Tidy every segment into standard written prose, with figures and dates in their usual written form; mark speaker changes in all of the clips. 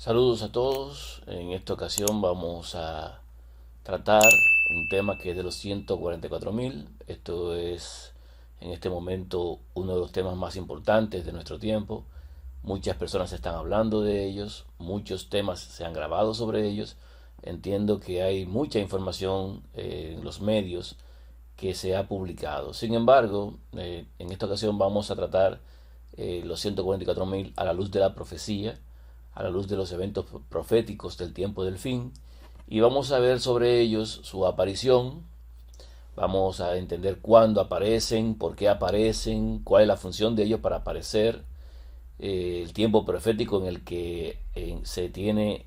Speaker 1: Saludos a todos. En esta ocasión vamos a tratar un tema que es de los 144.000. Esto es en este momento uno de los temas más importantes de nuestro tiempo. Muchas personas están hablando de ellos, muchos temas se han grabado sobre ellos. Entiendo que hay mucha información en los medios que se ha publicado. Sin embargo, en esta ocasión vamos a tratar los 144.000 a la luz de la profecía, a la luz de los eventos proféticos del tiempo del fin, y vamos a ver sobre ellos su aparición. Vamos a entender cuándo aparecen, por qué aparecen, cuál es la función de ellos para aparecer, el tiempo profético en el que se tiene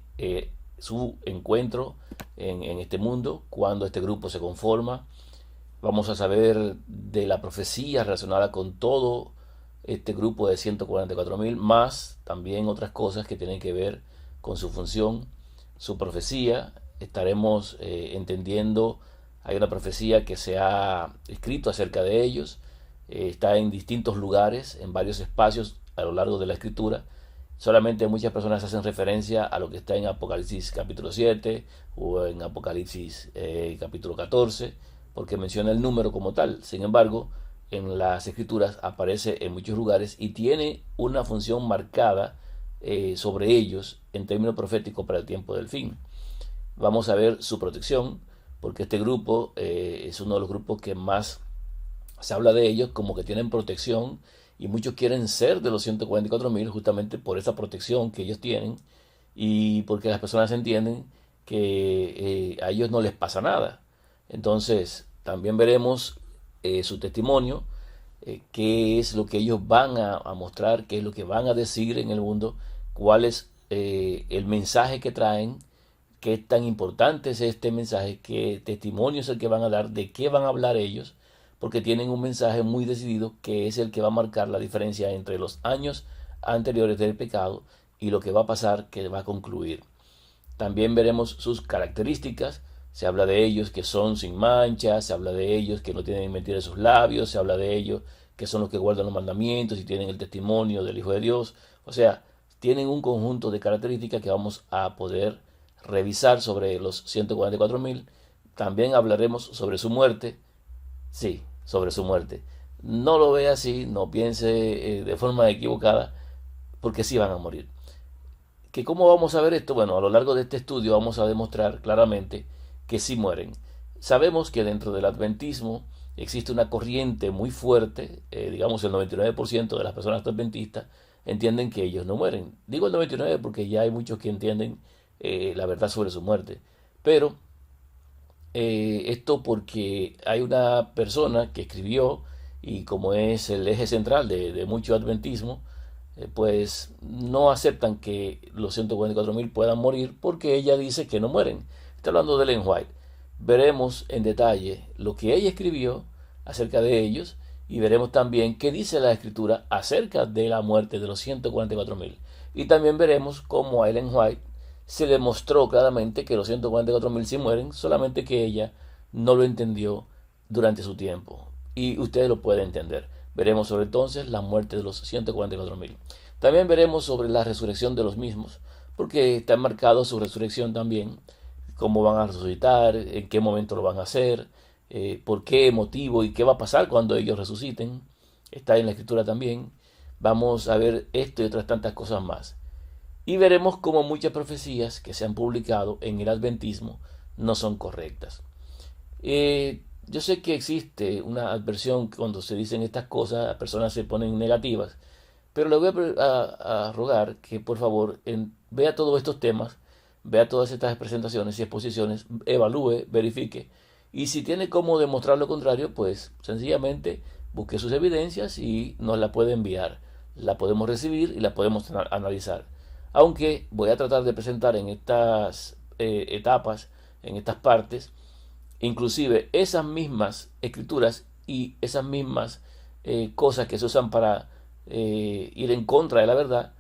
Speaker 1: su encuentro en este mundo, cuando este grupo se conforma. Vamos a saber de la profecía relacionada con todo este grupo de 144.000, más también otras cosas que tienen que ver con su función, su profecía. Estaremos entendiendo, hay una profecía que se ha escrito acerca de ellos, está en distintos lugares, en varios espacios a lo largo de la escritura. Solamente muchas personas hacen referencia a lo que está en Apocalipsis capítulo 7 o en Apocalipsis capítulo 14, porque menciona el número como tal. Sin embargo, en las escrituras aparece en muchos lugares y tiene una función marcada sobre ellos en términos proféticos para el tiempo del fin. Vamos a ver su protección, porque este grupo es uno de los grupos que más se habla de ellos, como que tienen protección, y muchos quieren ser de los 144.000 justamente por esa protección que ellos tienen y porque las personas entienden que a ellos no les pasa nada. Entonces, también veremos su testimonio, qué es lo que ellos van a mostrar, qué es lo que van a decir en el mundo, cuál es el mensaje que traen, qué tan importante es este mensaje, qué testimonio es el que van a dar, de qué van a hablar ellos, porque tienen un mensaje muy decidido que es el que va a marcar la diferencia entre los años anteriores del pecado y lo que va a pasar, que va a concluir. También veremos sus características. Se habla de ellos que son sin mancha, se habla de ellos que no tienen mentira en sus labios, se habla de ellos que son los que guardan los mandamientos y tienen el testimonio del Hijo de Dios. O sea, tienen un conjunto de características que vamos a poder revisar sobre los 144.000. También hablaremos sobre su muerte. Sí, sobre su muerte. No lo vea así, no piense de forma equivocada, porque sí van a morir. ¿Que ¿Cómo vamos a ver esto? Bueno, a lo largo de este estudio vamos a demostrar claramente que sí mueren. Sabemos que dentro del adventismo existe una corriente muy fuerte, digamos el 99% de las personas adventistas entienden que ellos no mueren. Digo el 99 porque ya hay muchos que entienden la verdad sobre su muerte. Pero esto porque hay una persona que escribió, y como es el eje central de mucho adventismo, pues no aceptan que los 144.000 puedan morir porque ella dice que no mueren. Está hablando de Ellen White. Veremos en detalle lo que ella escribió acerca de ellos y veremos también qué dice la escritura acerca de la muerte de los 144.000. Y también veremos cómo a Ellen White se demostró claramente que los 144.000 sí mueren, solamente que ella no lo entendió durante su tiempo. Y ustedes lo pueden entender. Veremos sobre entonces la muerte de los 144.000. También veremos sobre la resurrección de los mismos, porque está marcado su resurrección también, cómo van a resucitar, en qué momento lo van a hacer, por qué motivo y qué va a pasar cuando ellos resuciten. Está en la escritura también. Vamos a ver esto y otras tantas cosas más. Y veremos cómo muchas profecías que se han publicado en el adventismo no son correctas. Yo sé que existe una adversión cuando se dicen estas cosas, las personas se ponen negativas, pero le voy a rogar que por favor vea todos estos temas, vea todas estas presentaciones y exposiciones, evalúe, verifique, y si tiene cómo demostrar lo contrario, pues sencillamente busque sus evidencias y nos la puede enviar. La podemos recibir y la podemos analizar. Aunque voy a tratar de presentar en estas etapas, en estas partes, inclusive esas mismas escrituras y esas mismas cosas que se usan para ir en contra de la verdad,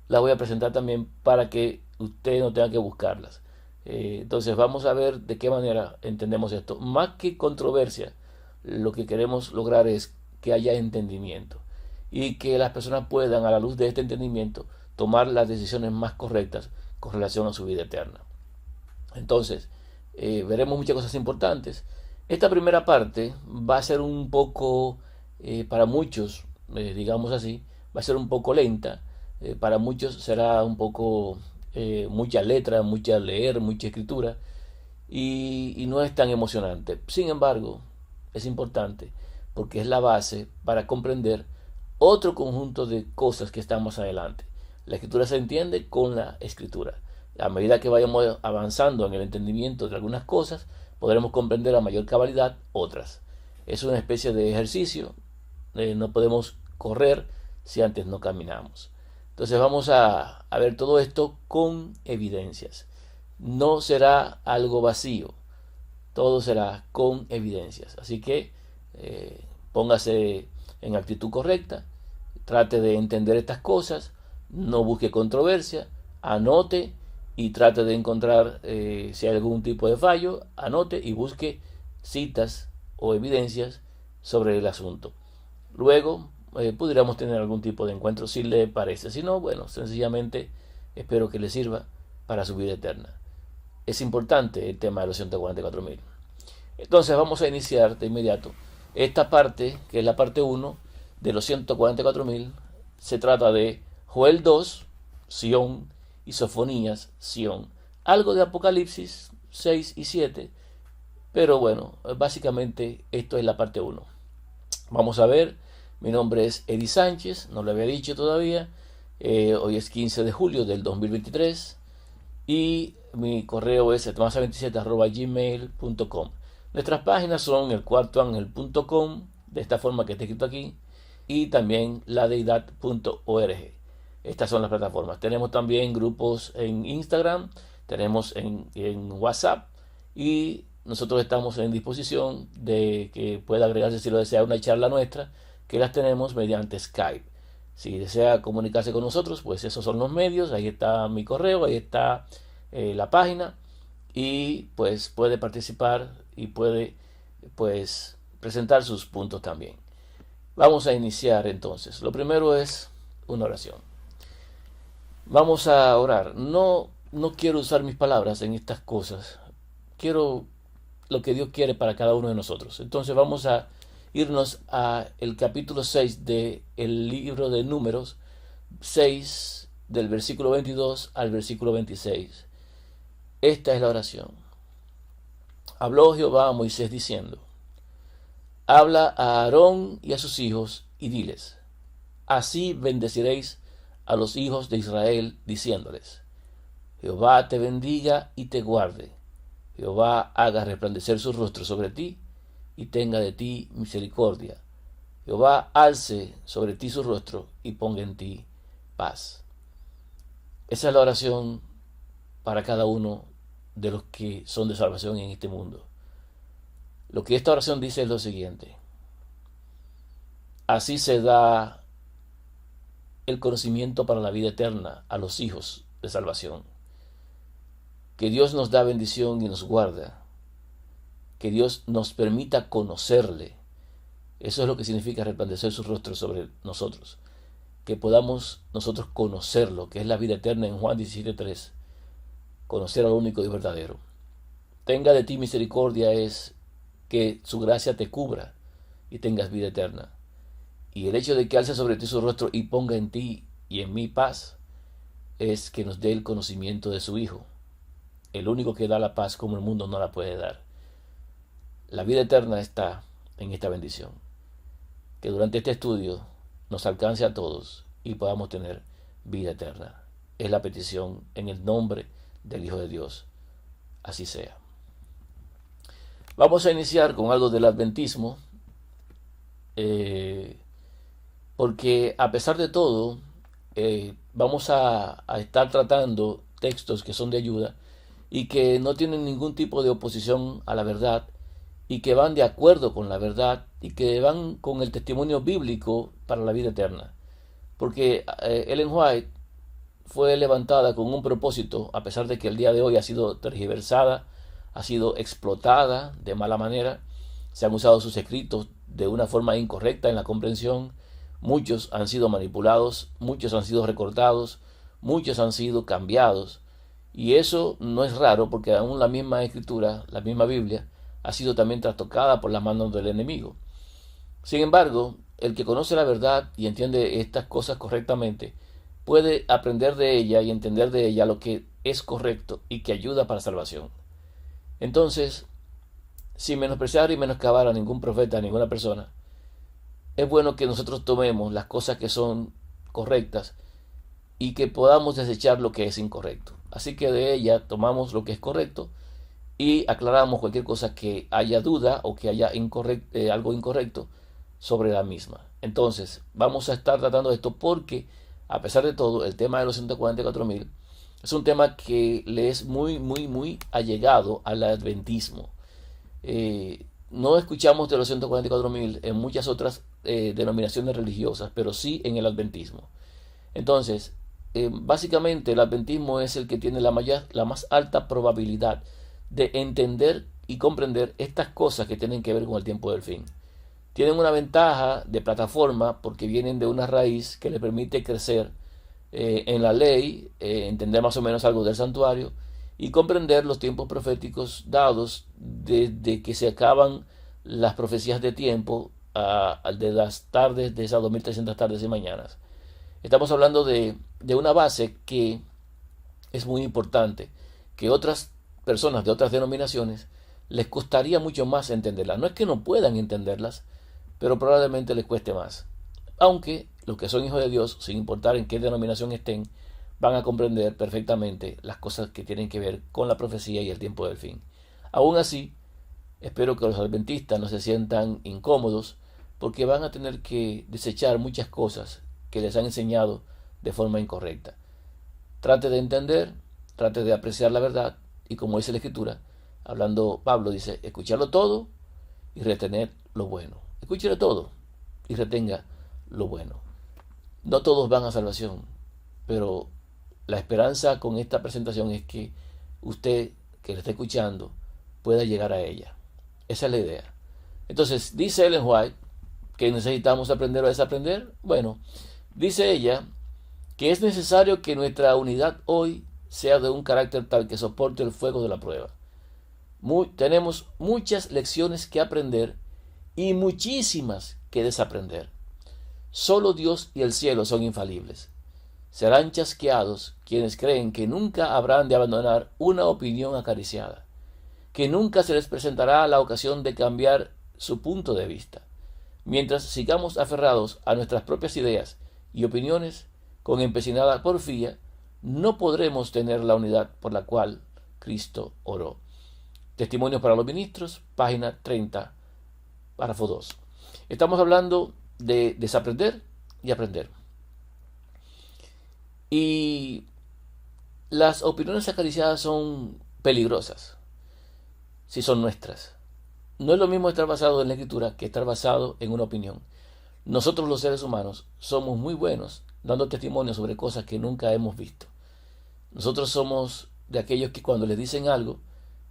Speaker 1: las voy a presentar también para que usted no tenga que buscarlas. Entonces vamos a ver de qué manera entendemos esto. Más que controversia, lo que queremos lograr es que haya entendimiento y que las personas puedan, a la luz de este entendimiento, tomar las decisiones más correctas con relación a su vida eterna. Entonces, veremos muchas cosas importantes. Esta primera parte va a ser un poco, para muchos, digamos así, va a ser un poco lenta. Para muchos será un poco mucha letra, mucha leer, mucha escritura, y no es tan emocionante. Sin embargo, es importante porque es la base para comprender otro conjunto de cosas que están más adelante. La escritura se entiende con la escritura. A medida que vayamos avanzando en el entendimiento de algunas cosas, podremos comprender a mayor cabalidad otras. Es una especie de ejercicio. No podemos correr si antes no caminamos. Entonces vamos a ver todo esto con evidencias. No será algo vacío, todo será con evidencias. Así que póngase en actitud correcta, trate de entender estas cosas, no busque controversia, anote y trate de encontrar si hay algún tipo de fallo, anote y busque citas o evidencias sobre el asunto. Luego pudiéramos tener algún tipo de encuentro si le parece. Si no, bueno, sencillamente espero que le sirva para su vida eterna. Es importante el tema de los 144.000. Entonces vamos a iniciar de inmediato. Esta parte, que es la parte 1 de los 144.000, se trata de Joel 2, Sión, y Sofonías, Sión. Algo de Apocalipsis 6 y 7, pero bueno, básicamente esto es la parte 1. Vamos a ver, mi nombre es Eddie Sánchez, no lo había dicho todavía. Hoy es 15 de julio del 2023 y mi correo es etmasa27@gmail.com. Nuestras páginas son elcuartoangel.com, de esta forma que está escrito aquí, y también ladeidad.org. Estas son las plataformas. Tenemos también grupos en Instagram, tenemos en WhatsApp, y nosotros estamos en disposición de que pueda agregarse, si lo desea, una charla nuestra, que las tenemos mediante Skype. Si desea comunicarse con nosotros, pues esos son los medios. Ahí está mi correo, ahí está la página, y pues puede participar y puede pues presentar sus puntos también. Vamos a iniciar entonces. Lo primero es una oración. Vamos a orar. No quiero usar mis palabras en estas cosas. Quiero lo que Dios quiere para cada uno de nosotros. Entonces vamos a irnos a el capítulo 6 del libro de Números, 6 del versículo 22 al versículo 26. Esta es la oración. Habló Jehová a Moisés diciendo: habla a Aarón y a sus hijos y diles: así bendeciréis a los hijos de Israel, diciéndoles: Jehová te bendiga y te guarde. Jehová haga resplandecer su rostro sobre ti y tenga de ti misericordia. Jehová alce sobre ti su rostro y ponga en ti paz. Esa es la oración para cada uno de los que son de salvación en este mundo. Lo que esta oración dice es lo siguiente: así se da el conocimiento para la vida eterna a los hijos de salvación. Que Dios nos da bendición y nos guarda. Que Dios nos permita conocerle. Eso es lo que significa resplandecer su rostro sobre nosotros. Que podamos nosotros conocerlo, que es la vida eterna en Juan 17:3. Conocer al único y verdadero. Tenga de ti misericordia es que su gracia te cubra y tengas vida eterna. Y el hecho de que alce sobre ti su rostro y ponga en ti y en mí paz es que nos dé el conocimiento de su Hijo, el único que da la paz como el mundo no la puede dar. La vida eterna está en esta bendición. Que durante este estudio nos alcance a todos y podamos tener vida eterna. Es la petición en el nombre del Hijo de Dios. Así sea. Vamos a iniciar con algo del adventismo, porque a pesar de todo, vamos a estar tratando textos que son de ayuda y que no tienen ningún tipo de oposición a la verdad y que van de acuerdo con la verdad y que van con el testimonio bíblico para la vida eterna. Porque Ellen White fue levantada con un propósito, a pesar de que el día de hoy ha sido tergiversada, ha sido explotada de mala manera, se han usado sus escritos de una forma incorrecta en la comprensión, muchos han sido manipulados, muchos han sido recortados, muchos han sido cambiados, y eso no es raro porque aún la misma escritura, la misma Biblia, ha sido también trastocada por las manos del enemigo. Sin embargo, el que conoce la verdad y entiende estas cosas correctamente, puede aprender de ella y entender de ella lo que es correcto y que ayuda para salvación. Entonces, sin menospreciar y menoscabar a ningún profeta, a ninguna persona, es bueno que nosotros tomemos las cosas que son correctas y que podamos desechar lo que es incorrecto. Así que de ella tomamos lo que es correcto y aclaramos cualquier cosa que haya duda o que haya algo incorrecto sobre la misma. Entonces, vamos a estar tratando de esto porque, a pesar de todo, el tema de los 144.000 es un tema que le es muy allegado al adventismo. No escuchamos de los 144.000 en muchas otras denominaciones religiosas, pero sí en el adventismo. Entonces, básicamente el adventismo es el que tiene la más alta probabilidad de entender y comprender estas cosas que tienen que ver con el tiempo del fin. Tienen una ventaja de plataforma porque vienen de una raíz que les permite crecer en la ley, entender más o menos algo del santuario y comprender los tiempos proféticos dados desde que se acaban las profecías de tiempo de las tardes, de esas 2300 tardes y mañanas. Estamos hablando de una base que es muy importante, que otras personas de otras denominaciones les costaría mucho más entenderlas. No es que no puedan entenderlas, pero probablemente les cueste más. Aunque los que son hijos de Dios, sin importar en qué denominación estén, van a comprender perfectamente las cosas que tienen que ver con la profecía y el tiempo del fin. Aún así, espero que los adventistas no se sientan incómodos porque van a tener que desechar muchas cosas que les han enseñado de forma incorrecta. Trate de entender, trate de apreciar la verdad y como dice la Escritura, hablando Pablo, dice, escucharlo todo y retener lo bueno. Escúchelo todo y retenga lo bueno. No todos van a salvación, pero la esperanza con esta presentación es que usted que le está escuchando pueda llegar a ella. Esa es la idea. Entonces, dice Ellen White que necesitamos aprender o desaprender. Bueno, dice ella que es necesario que nuestra unidad hoy sea de un carácter tal que soporte el fuego de la prueba. Tenemos muchas lecciones que aprender y muchísimas que desaprender. Solo Dios y el cielo son infalibles. Serán chasqueados quienes creen que nunca habrán de abandonar una opinión acariciada, que nunca se les presentará la ocasión de cambiar su punto de vista. Mientras sigamos aferrados a nuestras propias ideas y opiniones con empecinada porfía, no podremos tener la unidad por la cual Cristo oró. Testimonios para los ministros, página 30, párrafo 2. Estamos hablando de desaprender y aprender. Y las opiniones acariciadas son peligrosas si son nuestras. No es lo mismo estar basado en la Escritura que estar basado en una opinión. Nosotros los seres humanos somos muy buenos dando testimonio sobre cosas que nunca hemos visto. Nosotros somos de aquellos que cuando les dicen algo,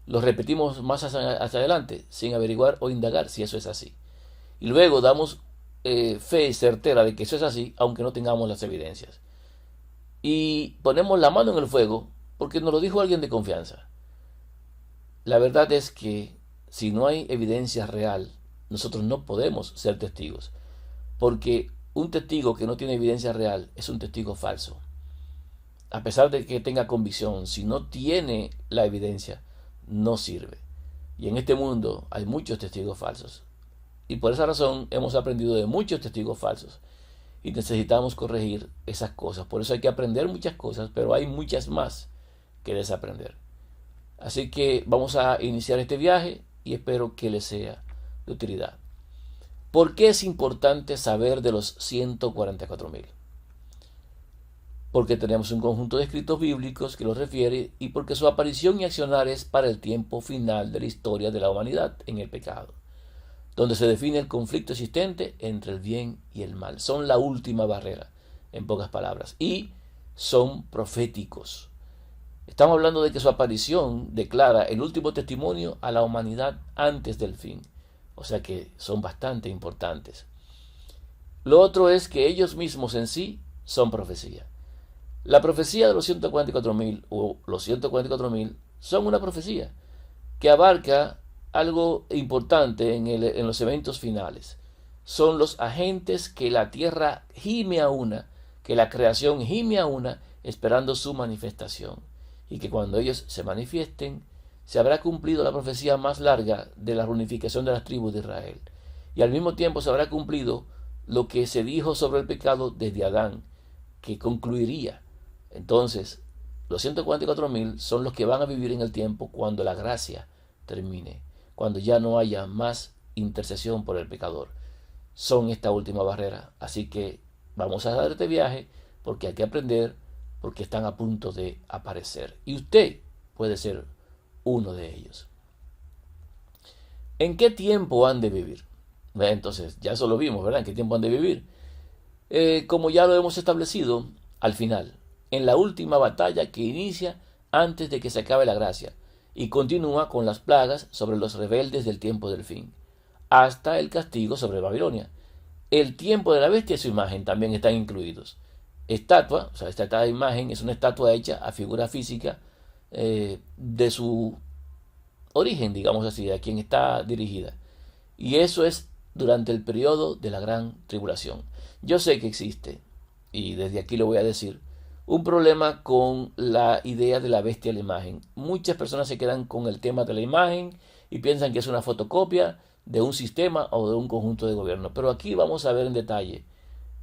Speaker 1: lo repetimos más hacia adelante, sin averiguar o indagar si eso es así. Y luego damos fe certera de que eso es así, aunque no tengamos las evidencias. Y ponemos la mano en el fuego porque nos lo dijo alguien de confianza. La verdad es que si no hay evidencia real, nosotros no podemos ser testigos. Porque un testigo que no tiene evidencia real es un testigo falso. A pesar de que tenga convicción, si no tiene la evidencia, no sirve. Y en este mundo hay muchos testigos falsos. Y por esa razón hemos aprendido de muchos testigos falsos. Y necesitamos corregir esas cosas. Por eso hay que aprender muchas cosas, pero hay muchas más que desaprender. Así que vamos a iniciar este viaje y espero que les sea de utilidad. ¿Por qué es importante saber de los 144.000? Porque tenemos un conjunto de escritos bíblicos que los refiere y porque su aparición y accionar es para el tiempo final de la historia de la humanidad en el pecado, donde se define el conflicto existente entre el bien y el mal. Son la última barrera, en pocas palabras, y son proféticos. Estamos hablando de que su aparición declara el último testimonio a la humanidad antes del fin, o sea que son bastante importantes. Lo otro es que ellos mismos en sí son profecía. La profecía de los 144.000 o los 144.000 son una profecía que abarca algo importante en los eventos finales. Son los agentes que la tierra gime a una, que la creación gime a una, esperando su manifestación. Y que cuando ellos se manifiesten, se habrá cumplido la profecía más larga de la reunificación de las tribus de Israel. Y al mismo tiempo se habrá cumplido lo que se dijo sobre el pecado desde Adán, que concluiría. Entonces, los 144.000 son los que van a vivir en el tiempo cuando la gracia termine, cuando ya no haya más intercesión por el pecador. Son esta última barrera. Así que vamos a dar este viaje porque hay que aprender, porque están a punto de aparecer. Y usted puede ser uno de ellos. ¿En qué tiempo han de vivir? Entonces, ya eso lo vimos, ¿verdad? ¿En qué tiempo han de vivir? Como ya lo hemos establecido, al final, en la última batalla que inicia antes de que se acabe la gracia y continúa con las plagas sobre los rebeldes del tiempo del fin, hasta el castigo sobre Babilonia. El tiempo de la bestia y su imagen también están incluidos. Estatua, o sea, esta imagen es una estatua hecha a figura física de su origen, digamos así, a quien está dirigida. Y eso es durante el periodo de la gran tribulación. Yo sé que existe, y desde aquí lo voy a decir, un problema con la idea de la bestia a la imagen. Muchas personas se quedan con el tema de la imagen y piensan que es una fotocopia de un sistema o de un conjunto de gobierno. Pero aquí vamos a ver en detalle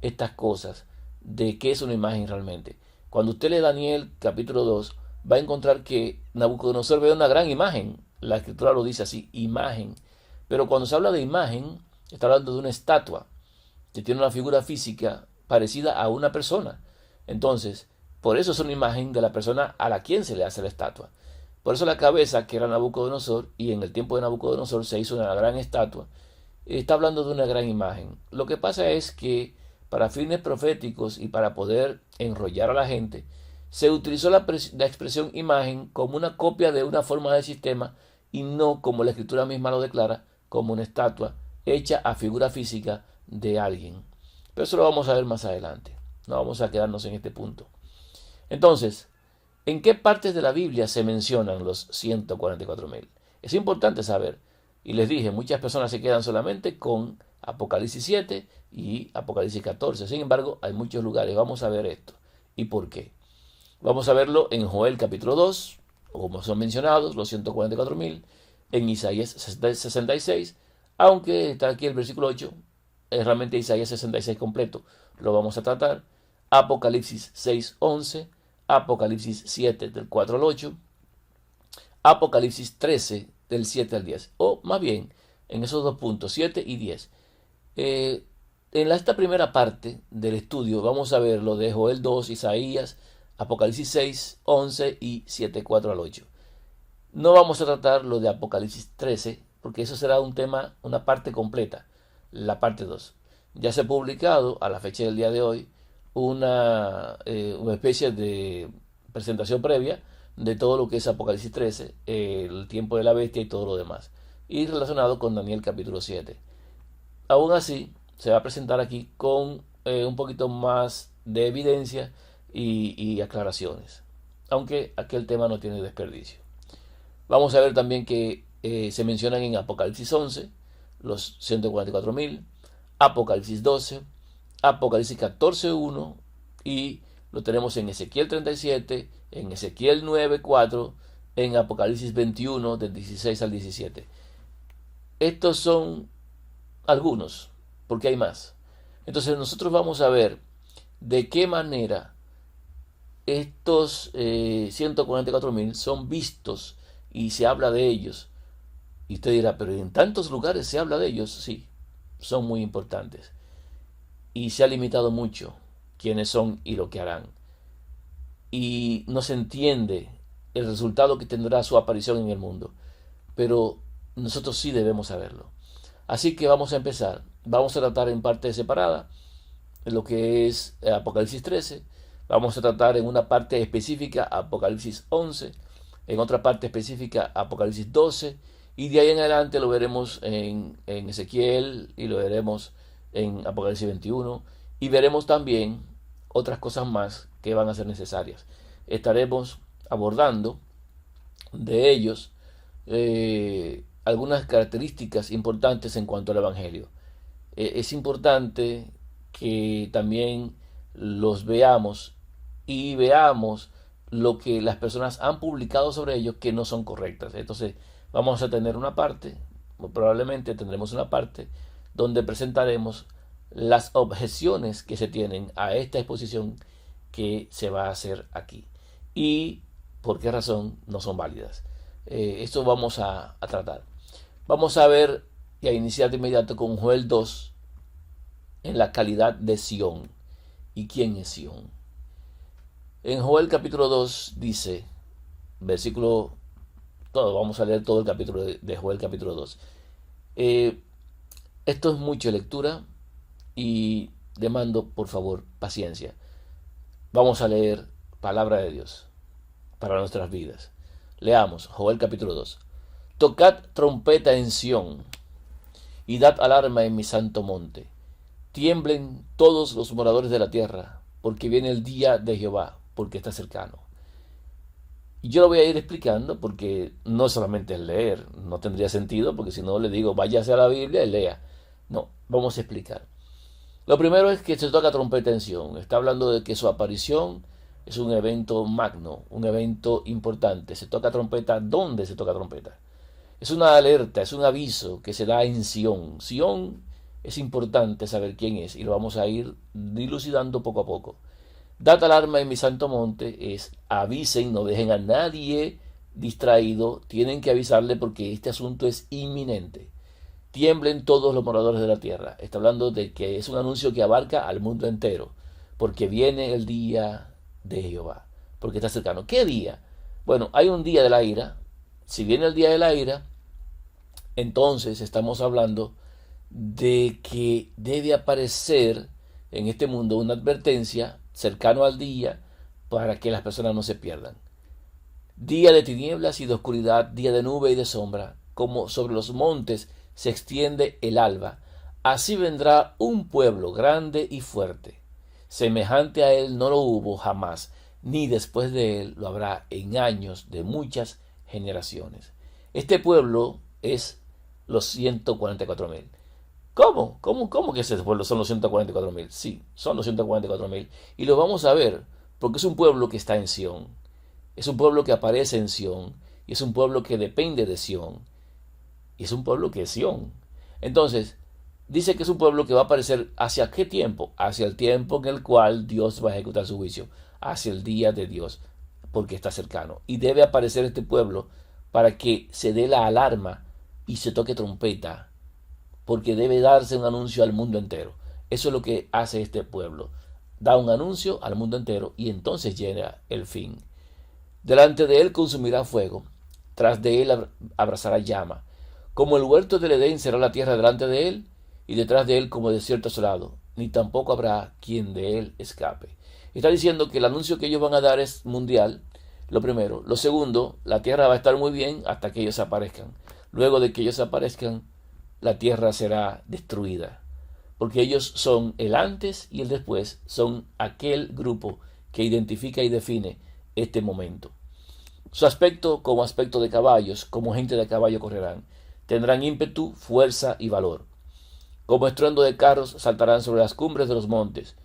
Speaker 1: estas cosas de qué es una imagen realmente. Cuando usted lee Daniel capítulo 2, va a encontrar que Nabucodonosor ve una gran imagen. La escritura lo dice así, imagen. Pero cuando se habla de imagen, está hablando de una estatua que tiene una figura física parecida a una persona. Entonces, por eso es una imagen de la persona a la quien se le hace la estatua. Por eso la cabeza, que era Nabucodonosor, y en el tiempo de Nabucodonosor se hizo una gran estatua, está hablando de una gran imagen. Lo que pasa es que para fines proféticos y para poder enrollar a la gente, se utilizó la expresión imagen como una copia de una forma del sistema y no, como la escritura misma lo declara, como una estatua hecha a figura física de alguien. Pero eso lo vamos a ver más adelante. No vamos a quedarnos en este punto. Entonces, ¿en qué partes de la Biblia se mencionan los 144.000? Es importante saber. Y les dije, muchas personas se quedan solamente con Apocalipsis 7 y Apocalipsis 14. Sin embargo, hay muchos lugares. Vamos a ver esto. ¿Y por qué? Vamos a verlo en Joel capítulo 2, como son mencionados, los 144.000, en Isaías 66, aunque está aquí el versículo 8, es realmente Isaías 66 completo, lo vamos a tratar, Apocalipsis 6:11, Apocalipsis 7 del 4 al 8, Apocalipsis 13 del 7 al 10, o más bien en esos dos puntos, 7 y 10. En esta primera parte del estudio vamos a ver lo de Joel 2, Isaías, Apocalipsis 6, 11 y 7, 4 al 8. No vamos a tratar lo de Apocalipsis 13, porque eso será un tema, una parte completa, la parte 2. Ya se ha publicado a la fecha del día de hoy una especie de presentación previa de todo lo que es Apocalipsis 13, el tiempo de la bestia y todo lo demás, y relacionado con Daniel capítulo 7. Aún así, se va a presentar aquí con un poquito más de evidencia y aclaraciones, aunque aquel tema no tiene desperdicio. Vamos a ver también que se mencionan en Apocalipsis 11 los 144.000, Apocalipsis 12, Apocalipsis 14:1 y lo tenemos en Ezequiel 37, en Ezequiel 9:4, en Apocalipsis 21 del 16 al 17. Estos son algunos, porque hay más. Entonces nosotros vamos a ver de qué manera estos 144.000 son vistos y se habla de ellos. Y usted dirá, pero en tantos lugares se habla de ellos. Sí, son muy importantes. Y se ha limitado mucho quiénes son y lo que harán. Y no se entiende el resultado que tendrá su aparición en el mundo. Pero nosotros sí debemos saberlo. Así que vamos a empezar. Vamos a tratar en parte separada lo que es Apocalipsis 13. Vamos a tratar en una parte específica Apocalipsis 11, en otra parte específica Apocalipsis 12, y de ahí en adelante lo veremos en Ezequiel y lo veremos en Apocalipsis 21, y veremos también otras cosas más que van a ser necesarias. Estaremos abordando de ellos algunas características importantes en cuanto al Evangelio. Es importante que también los veamos y veamos lo que las personas han publicado sobre ellos que no son correctas. Entonces vamos a tener una parte, probablemente tendremos una parte donde presentaremos las objeciones que se tienen a esta exposición que se va a hacer aquí y por qué razón no son válidas. Esto vamos a tratar. Vamos a ver y a iniciar de inmediato con Joel 2 en la calidad de Sión. ¿Y quién es Sión? En Joel capítulo 2 dice, versículo, vamos a leer todo el capítulo de Joel capítulo 2. Esto es mucha lectura y demando por favor paciencia. Vamos a leer palabra de Dios para nuestras vidas. Leamos Joel capítulo 2. Tocad trompeta en Sión y dad alarma en mi santo monte. Tiemblen todos los moradores de la tierra, porque viene el día de Jehová, porque está cercano. Y yo lo voy a ir explicando porque no solamente es leer, no tendría sentido, porque si no le digo váyase a la Biblia y lea. No, vamos a explicar. Lo primero es que se toca trompeta en Sión. Está hablando de que su aparición es un evento magno, un evento importante. Se toca trompeta, ¿dónde se toca trompeta? Es una alerta, es un aviso que se da en Sión. Sión es importante saber quién es y lo vamos a ir dilucidando poco a poco. Dad alarma en mi santo monte es avisen, no dejen a nadie distraído, tienen que avisarle porque este asunto es inminente. Tiemblen todos los moradores de la tierra. Está hablando de que es un anuncio que abarca al mundo entero, porque viene el día de Jehová, porque está cercano. ¿Qué día? Bueno, hay un día de la ira. Si viene el día de la ira, entonces estamos hablando de que debe aparecer en este mundo una advertencia cercano al día para que las personas no se pierdan. Día de tinieblas y de oscuridad, día de nube y de sombra, como sobre los montes se extiende el alba, así vendrá un pueblo grande y fuerte. Semejante a él no lo hubo jamás, ni después de él lo habrá en años de muchas generaciones. Este pueblo es los 144.000. ¿Cómo? ¿Cómo que ese pueblo son los 144.000? Sí, son los 144.000. Y lo vamos a ver, porque es un pueblo que está en Sión. Es un pueblo que aparece en Sión. Y es un pueblo que depende de Sión. Y es un pueblo que es Sión. Entonces, dice que es un pueblo que va a aparecer ¿hacia qué tiempo? Hacia el tiempo en el cual Dios va a ejecutar su juicio. Hacia el día de Dios, porque está cercano. Y debe aparecer este pueblo para que se dé la alarma y se toque trompeta, porque debe darse un anuncio al mundo entero. Eso es lo que hace este pueblo. Da un anuncio al mundo entero y entonces llega el fin. Delante de él consumirá fuego, tras de él abrazará llama. Como el huerto del Edén será la tierra delante de él, y detrás de él como desierto asolado, ni tampoco habrá quien de él escape. Está diciendo que el anuncio que ellos van a dar es mundial, lo primero. Lo segundo, la tierra va a estar muy bien hasta que ellos aparezcan. Luego de que ellos aparezcan, la tierra será destruida, porque ellos son el antes y el después, son aquel grupo que identifica y define este momento. Su aspecto como aspecto de caballos, como gente de caballo correrán, tendrán ímpetu, fuerza y valor. Como estruendo de carros saltarán sobre las cumbres de los montes,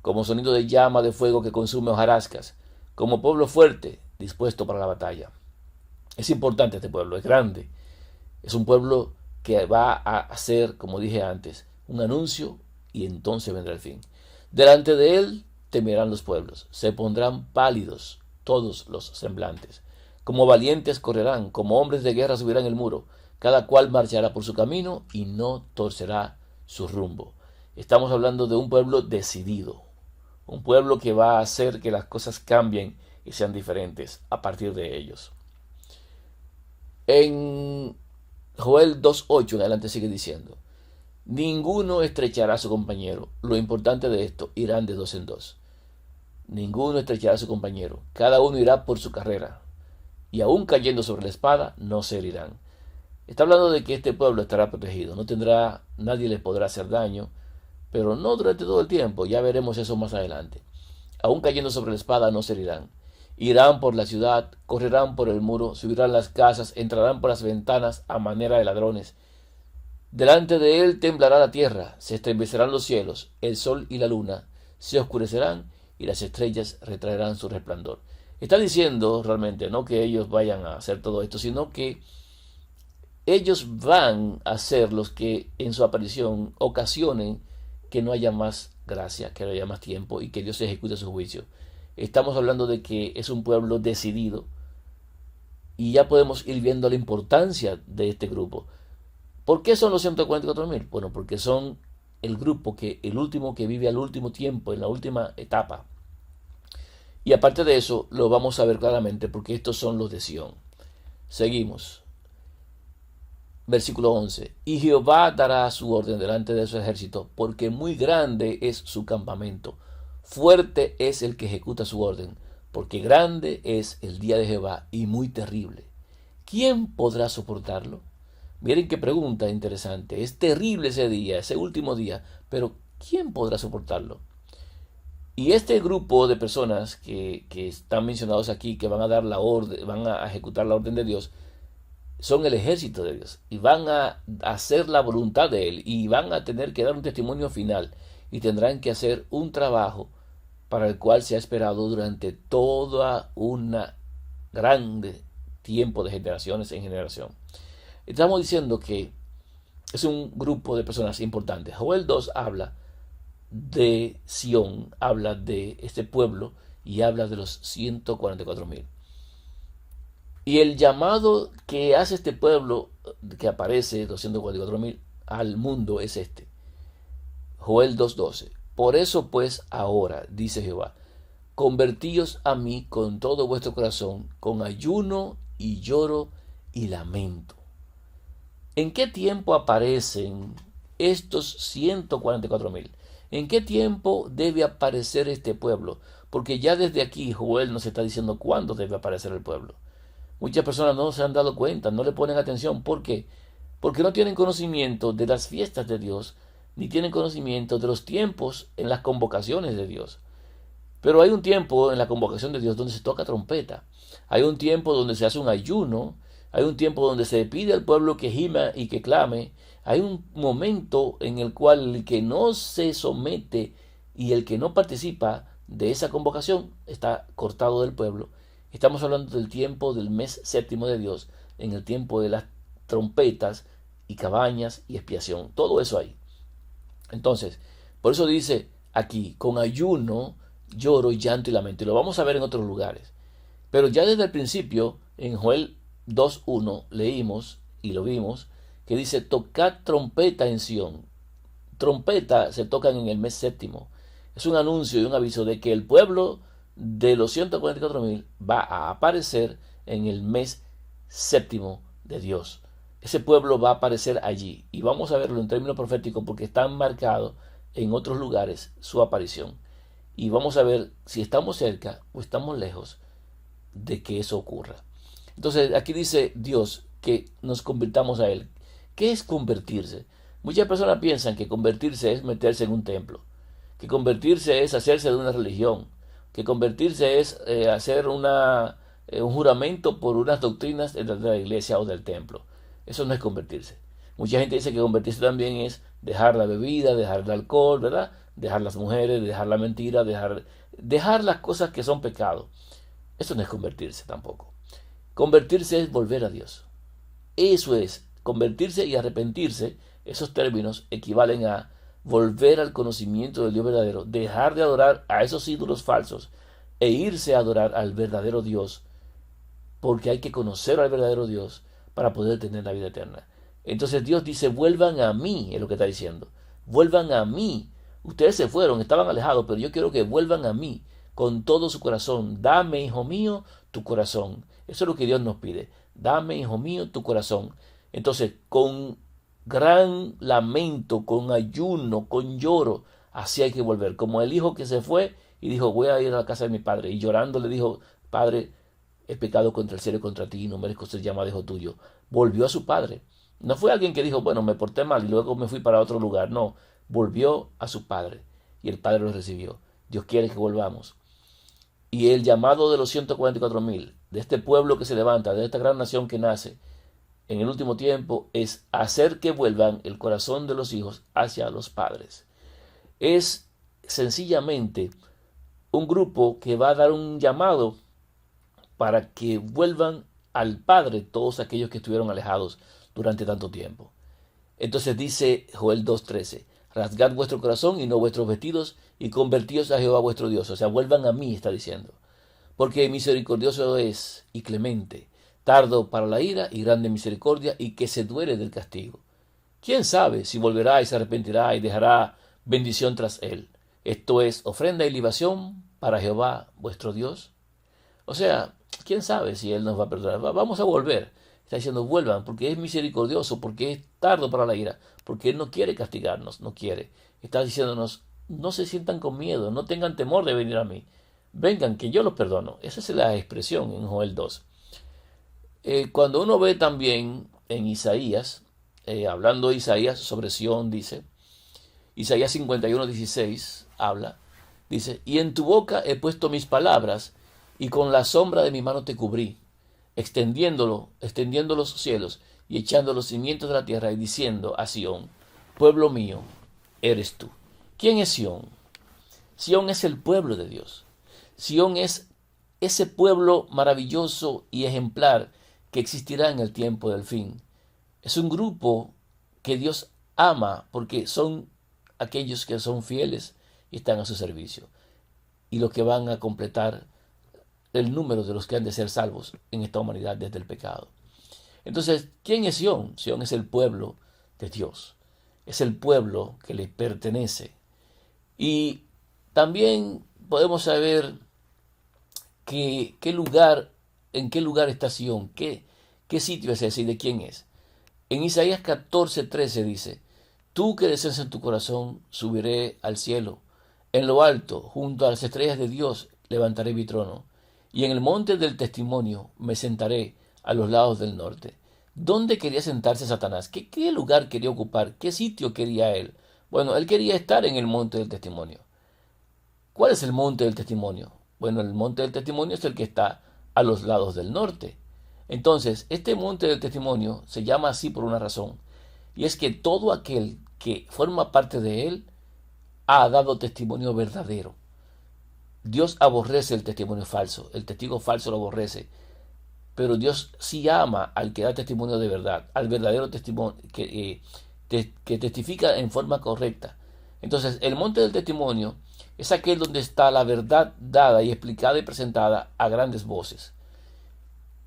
Speaker 1: como sonido de llama de fuego que consume hojarascas, como pueblo fuerte, dispuesto para la batalla. Es importante este pueblo, es grande, es un pueblo que va a hacer, como dije antes, un anuncio y entonces vendrá el fin. Delante de él temerán los pueblos, se pondrán pálidos todos los semblantes. Como valientes correrán, como hombres de guerra subirán el muro, cada cual marchará por su camino y no torcerá su rumbo. Estamos hablando de un pueblo decidido, un pueblo que va a hacer que las cosas cambien y sean diferentes a partir de ellos. En Joel 2.8 en adelante sigue diciendo: ninguno estrechará a su compañero. Lo importante de esto, irán de dos en dos. Ninguno estrechará a su compañero. Cada uno irá por su carrera. Y aún cayendo sobre la espada, no se herirán. Está hablando de que este pueblo estará protegido. Nadie les podrá hacer daño, pero no durante todo el tiempo. Ya veremos eso más adelante. aún cayendo sobre la espada, no se herirán. Irán por la ciudad, correrán por el muro, subirán las casas, entrarán por las ventanas a manera de ladrones. Delante de él temblará la tierra, se estremecerán los cielos, el sol y la luna se oscurecerán y las estrellas retraerán su resplandor. Está diciendo realmente no que ellos vayan a hacer todo esto, sino que ellos van a ser los que en su aparición ocasionen que no haya más gracia, que no haya más tiempo y que Dios ejecute su juicio. Estamos hablando de que es un pueblo decidido y ya podemos ir viendo la importancia de este grupo. ¿Por qué son los 144.000? Bueno, porque son el grupo el último que vive al último tiempo, en la última etapa. Y aparte de eso, lo vamos a ver claramente porque estos son los de Sión. Seguimos. Versículo 11. Y Jehová dará su orden delante de su ejército, porque muy grande es su campamento. Fuerte es el que ejecuta su orden, porque grande es el día de Jehová y muy terrible. ¿Quién podrá soportarlo? Miren qué pregunta interesante. Es terrible ese día, ese último día, pero ¿quién podrá soportarlo? Y este grupo de personas que están mencionados aquí, que van a dar la orden, van a ejecutar la orden de Dios, son el ejército de Dios y van a hacer la voluntad de Él y van a tener que dar un testimonio final y tendrán que hacer un trabajo para el cual se ha esperado durante toda una grande tiempo de generaciones en generación. Estamos diciendo que es un grupo de personas importantes. Joel 2 habla de Sión, habla de este pueblo y habla de los 144.000. Y el llamado que hace este pueblo que aparece, 244.000, al mundo es este. Joel 2:12. Por eso pues ahora, dice Jehová, convertíos a mí con todo vuestro corazón, con ayuno y lloro y lamento. ¿En qué tiempo aparecen estos 144.000? ¿En qué tiempo debe aparecer este pueblo? Porque ya desde aquí Joel nos está diciendo cuándo debe aparecer el pueblo. Muchas personas no se han dado cuenta, no le ponen atención. ¿Por qué? Porque no tienen conocimiento de las fiestas de Dios, ni tienen conocimiento de los tiempos en las convocaciones de Dios. Pero hay un tiempo en la convocación de Dios donde se toca trompeta. Hay un tiempo donde se hace un ayuno. Hay un tiempo donde se pide al pueblo que gima y que clame. Hay un momento en el cual el que no se somete y el que no participa de esa convocación está cortado del pueblo. Estamos hablando del tiempo del mes séptimo de Dios, en el tiempo de las trompetas y cabañas y expiación. Todo eso ahí. Entonces, por eso dice aquí, con ayuno, lloro, llanto y lamento. Y lo vamos a ver en otros lugares. Pero ya desde el principio, en Joel 2:1, leímos y lo vimos, que dice, tocad trompeta en Sión. Trompeta se tocan en el mes séptimo. Es un anuncio y un aviso de que el pueblo de los 144.000 va a aparecer en el mes séptimo de Dios. Ese pueblo va a aparecer allí y vamos a verlo en términos proféticos porque está marcado en otros lugares su aparición. Y vamos a ver si estamos cerca o estamos lejos de que eso ocurra. Entonces aquí dice Dios que nos convirtamos a Él. ¿Qué es convertirse? Muchas personas piensan que convertirse es meterse en un templo, que convertirse es hacerse de una religión, que convertirse es hacer un juramento por unas doctrinas de la iglesia o del templo. Eso no es convertirse. Mucha gente dice que convertirse también es dejar la bebida, dejar el alcohol, ¿verdad? Dejar las mujeres, dejar la mentira, dejar las cosas que son pecado. Eso no es convertirse tampoco. Convertirse es volver a Dios. Eso es, convertirse y arrepentirse, esos términos equivalen a volver al conocimiento del Dios verdadero, dejar de adorar a esos ídolos falsos e irse a adorar al verdadero Dios, porque hay que conocer al verdadero Dios para poder tener la vida eterna. Entonces Dios dice, vuelvan a mí, es lo que está diciendo, vuelvan a mí. Ustedes se fueron, estaban alejados, pero yo quiero que vuelvan a mí con todo su corazón. Dame, hijo mío, tu corazón. Eso es lo que Dios nos pide. Dame, hijo mío, tu corazón. Entonces, con gran lamento, con ayuno, con lloro, así hay que volver. Como el hijo que se fue y dijo, voy a ir a la casa de mi padre. Y llorando le dijo, Padre, he pecado contra el cielo y contra ti, no merezco ser llamado hijo tuyo. Volvió a su padre. No fue alguien que dijo, bueno, me porté mal y luego me fui para otro lugar. No, volvió a su padre y el padre lo recibió. Dios quiere que volvamos. Y el llamado de los 144.000, de este pueblo que se levanta, de esta gran nación que nace en el último tiempo, es hacer que vuelvan el corazón de los hijos hacia los padres. Es sencillamente un grupo que va a dar un llamado para que vuelvan al Padre todos aquellos que estuvieron alejados durante tanto tiempo. Entonces dice Joel 2:13, rasgad vuestro corazón y no vuestros vestidos y convertíos a Jehová vuestro Dios. O sea, vuelvan a mí, está diciendo. Porque misericordioso es y clemente, tardo para la ira y grande misericordia, y que se duele del castigo. ¿Quién sabe si volverá y se arrepentirá y dejará bendición tras él? Esto es ofrenda y libación para Jehová vuestro Dios. O sea, quién sabe si él nos va a perdonar. Vamos a volver. Está diciendo, vuelvan, porque es misericordioso, porque es tardo para la ira, porque él no quiere castigarnos, no quiere. Está diciéndonos, no se sientan con miedo, no tengan temor de venir a mí. Vengan, que yo los perdono. Esa es la expresión en Joel 2. Cuando uno ve también en Isaías, hablando de Isaías sobre Sión, dice, Isaías 51:16 habla, dice, y en tu boca he puesto mis palabras, y con la sombra de mi mano te cubrí, extendiendo los cielos y echando los cimientos de la tierra, y diciendo a Sión, pueblo mío, eres tú. ¿Quién es Sión? Sión es el pueblo de Dios. Sión es ese pueblo maravilloso y ejemplar que existirá en el tiempo del fin. Es un grupo que Dios ama porque son aquellos que son fieles y están a su servicio, y los que van a completar el número de los que han de ser salvos en esta humanidad desde el pecado. Entonces, ¿quién es Sión? Sión es el pueblo de Dios. Es el pueblo que le pertenece. Y también podemos saber en qué lugar está Sión, qué sitio es ese y de quién es. En Isaías 14:13 dice, tú que deseas en tu corazón, subiré al cielo. En lo alto, junto a las estrellas de Dios, levantaré mi trono. Y en el monte del testimonio me sentaré a los lados del norte. ¿Dónde quería sentarse Satanás? ¿Qué lugar quería ocupar? ¿Qué sitio quería él? Bueno, él quería estar en el monte del testimonio. ¿Cuál es el monte del testimonio? Bueno, el monte del testimonio es el que está a los lados del norte. Entonces, este monte del testimonio se llama así por una razón, y es que todo aquel que forma parte de él ha dado testimonio verdadero. Dios aborrece el testimonio falso, el testigo falso lo aborrece, pero Dios sí ama al que da testimonio de verdad, al verdadero testimonio que testifica en forma correcta. Entonces, el monte del testimonio es aquel donde está la verdad dada y explicada y presentada a grandes voces.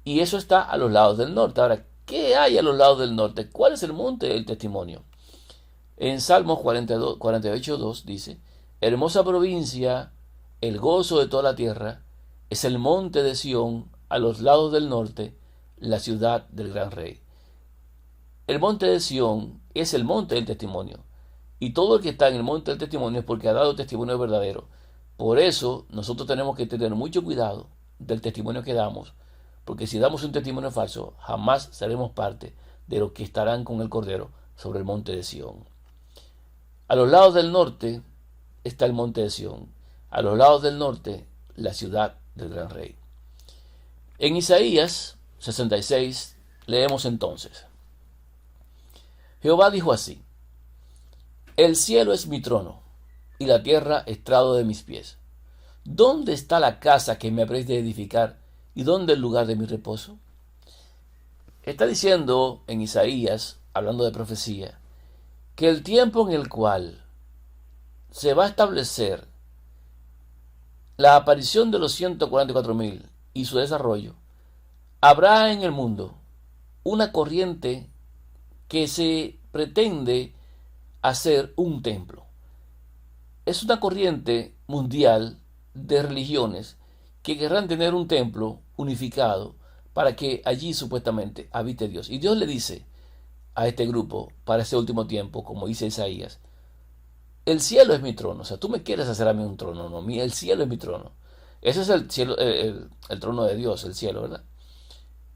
Speaker 1: Y eso está a los lados del norte. Ahora, ¿qué hay a los lados del norte? ¿Cuál es el monte del testimonio? En Salmos 48:2 dice, hermosa provincia, el gozo de toda la tierra, es el monte de Sión, a los lados del norte, la ciudad del gran rey. El monte de Sión es el monte del testimonio. Y todo el que está en el monte del testimonio es porque ha dado testimonio verdadero. Por eso nosotros tenemos que tener mucho cuidado del testimonio que damos, porque si damos un testimonio falso, jamás seremos parte de los que estarán con el Cordero sobre el monte de Sión. A los lados del norte está el monte de Sión. A los lados del norte, la ciudad del gran rey. En Isaías 66 leemos entonces, Jehová dijo así, el cielo es mi trono, y la tierra estrado de mis pies. ¿Dónde está la casa que me habréis de edificar, y dónde el lugar de mi reposo? Está diciendo en Isaías, hablando de profecía, que el tiempo en el cual se va a establecer la aparición de los 144.000 y su desarrollo, habrá en el mundo una corriente que se pretende hacer un templo. Es una corriente mundial de religiones que querrán tener un templo unificado para que allí supuestamente habite Dios. Y Dios le dice a este grupo, para este último tiempo, como dice Isaías, el cielo es mi trono. O sea, tú me quieres hacer a mí un trono, no, el cielo es mi trono. Ese es el cielo, el trono de Dios, el cielo, ¿verdad?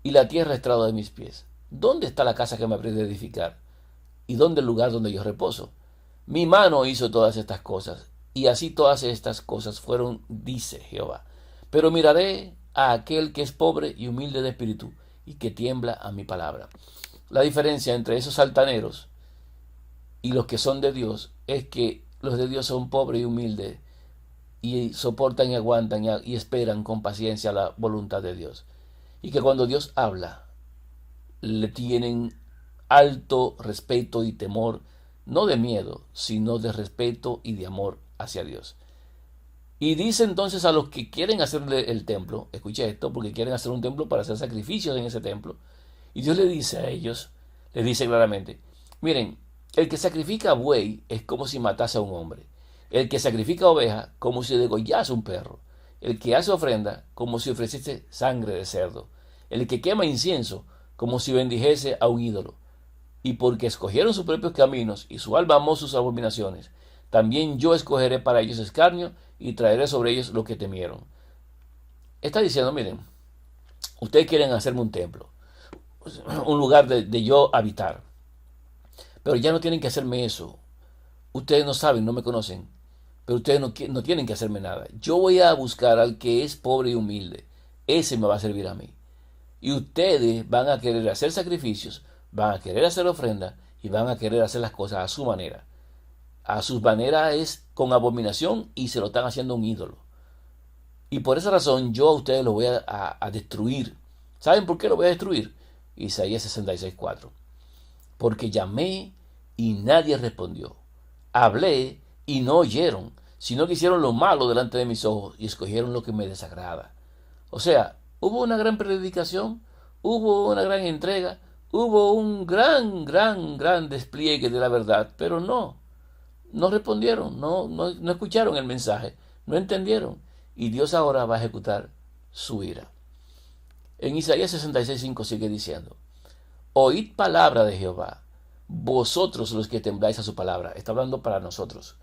Speaker 1: Y la tierra estrado de mis pies. ¿Dónde está la casa que me habré de edificar? ¿Y dónde el lugar donde yo reposo? Mi mano hizo todas estas cosas, y así todas estas cosas fueron, dice Jehová. pero miraré a aquel que es pobre y humilde de espíritu y que tiembla a mi palabra. La diferencia entre esos altaneros y los que son de Dios es que los de Dios son pobres y humildes y soportan y aguantan y esperan con paciencia la voluntad de Dios. Y que cuando Dios habla, le tienen alto respeto y temor, no de miedo, sino de respeto y de amor hacia Dios. Y dice entonces a los que quieren hacerle el templo, escucha esto, porque quieren hacer un templo para hacer sacrificios en ese templo, y Dios le dice a ellos, les dice claramente, miren, el que sacrifica buey es como si matase a un hombre, el que sacrifica oveja como si degollase un perro, el que hace ofrenda como si ofreciese sangre de cerdo, el que quema incienso como si bendijese a un ídolo. Y porque escogieron sus propios caminos y su alma amó sus abominaciones, también yo escogeré para ellos escarnio y traeré sobre ellos lo que temieron. Está diciendo, miren, ustedes quieren hacerme un templo, un lugar de yo habitar, pero ya no tienen que hacerme eso. Ustedes no saben, no me conocen, pero ustedes no tienen que hacerme nada. Yo voy a buscar al que es pobre y humilde. Ese me va a servir a mí. Y ustedes van a querer hacer sacrificios, van a querer hacer ofrendas y van a querer hacer las cosas a su manera. A su manera es con abominación y se lo están haciendo un ídolo. Y por esa razón yo a ustedes los voy a destruir. ¿Saben por qué lo voy a destruir? Isaías 66:4. Porque llamé y nadie respondió. Hablé y no oyeron, sino que hicieron lo malo delante de mis ojos y escogieron lo que me desagrada. O sea, hubo una gran predicación, hubo una gran entrega, hubo un gran despliegue de la verdad, pero no respondieron, no escucharon el mensaje, no entendieron. Y Dios ahora va a ejecutar su ira. En Isaías 66:5 sigue diciendo, oíd palabra de Jehová, vosotros los que tembláis a su palabra. Está hablando para nosotros,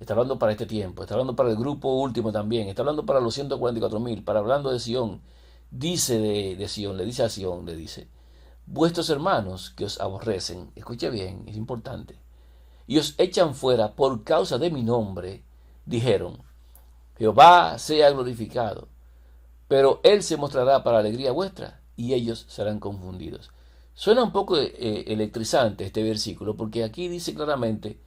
Speaker 1: está hablando para este tiempo, está hablando para el grupo último también, está hablando para los 144,000, para hablando de Sión. Dice de Sión, le dice a Sión, le dice, vuestros hermanos que os aborrecen, escuche bien, es importante, y os echan fuera por causa de mi nombre, dijeron, Jehová sea glorificado, pero él se mostrará para alegría vuestra, y ellos serán confundidos. Suena un poco electrizante este versículo, porque aquí dice claramente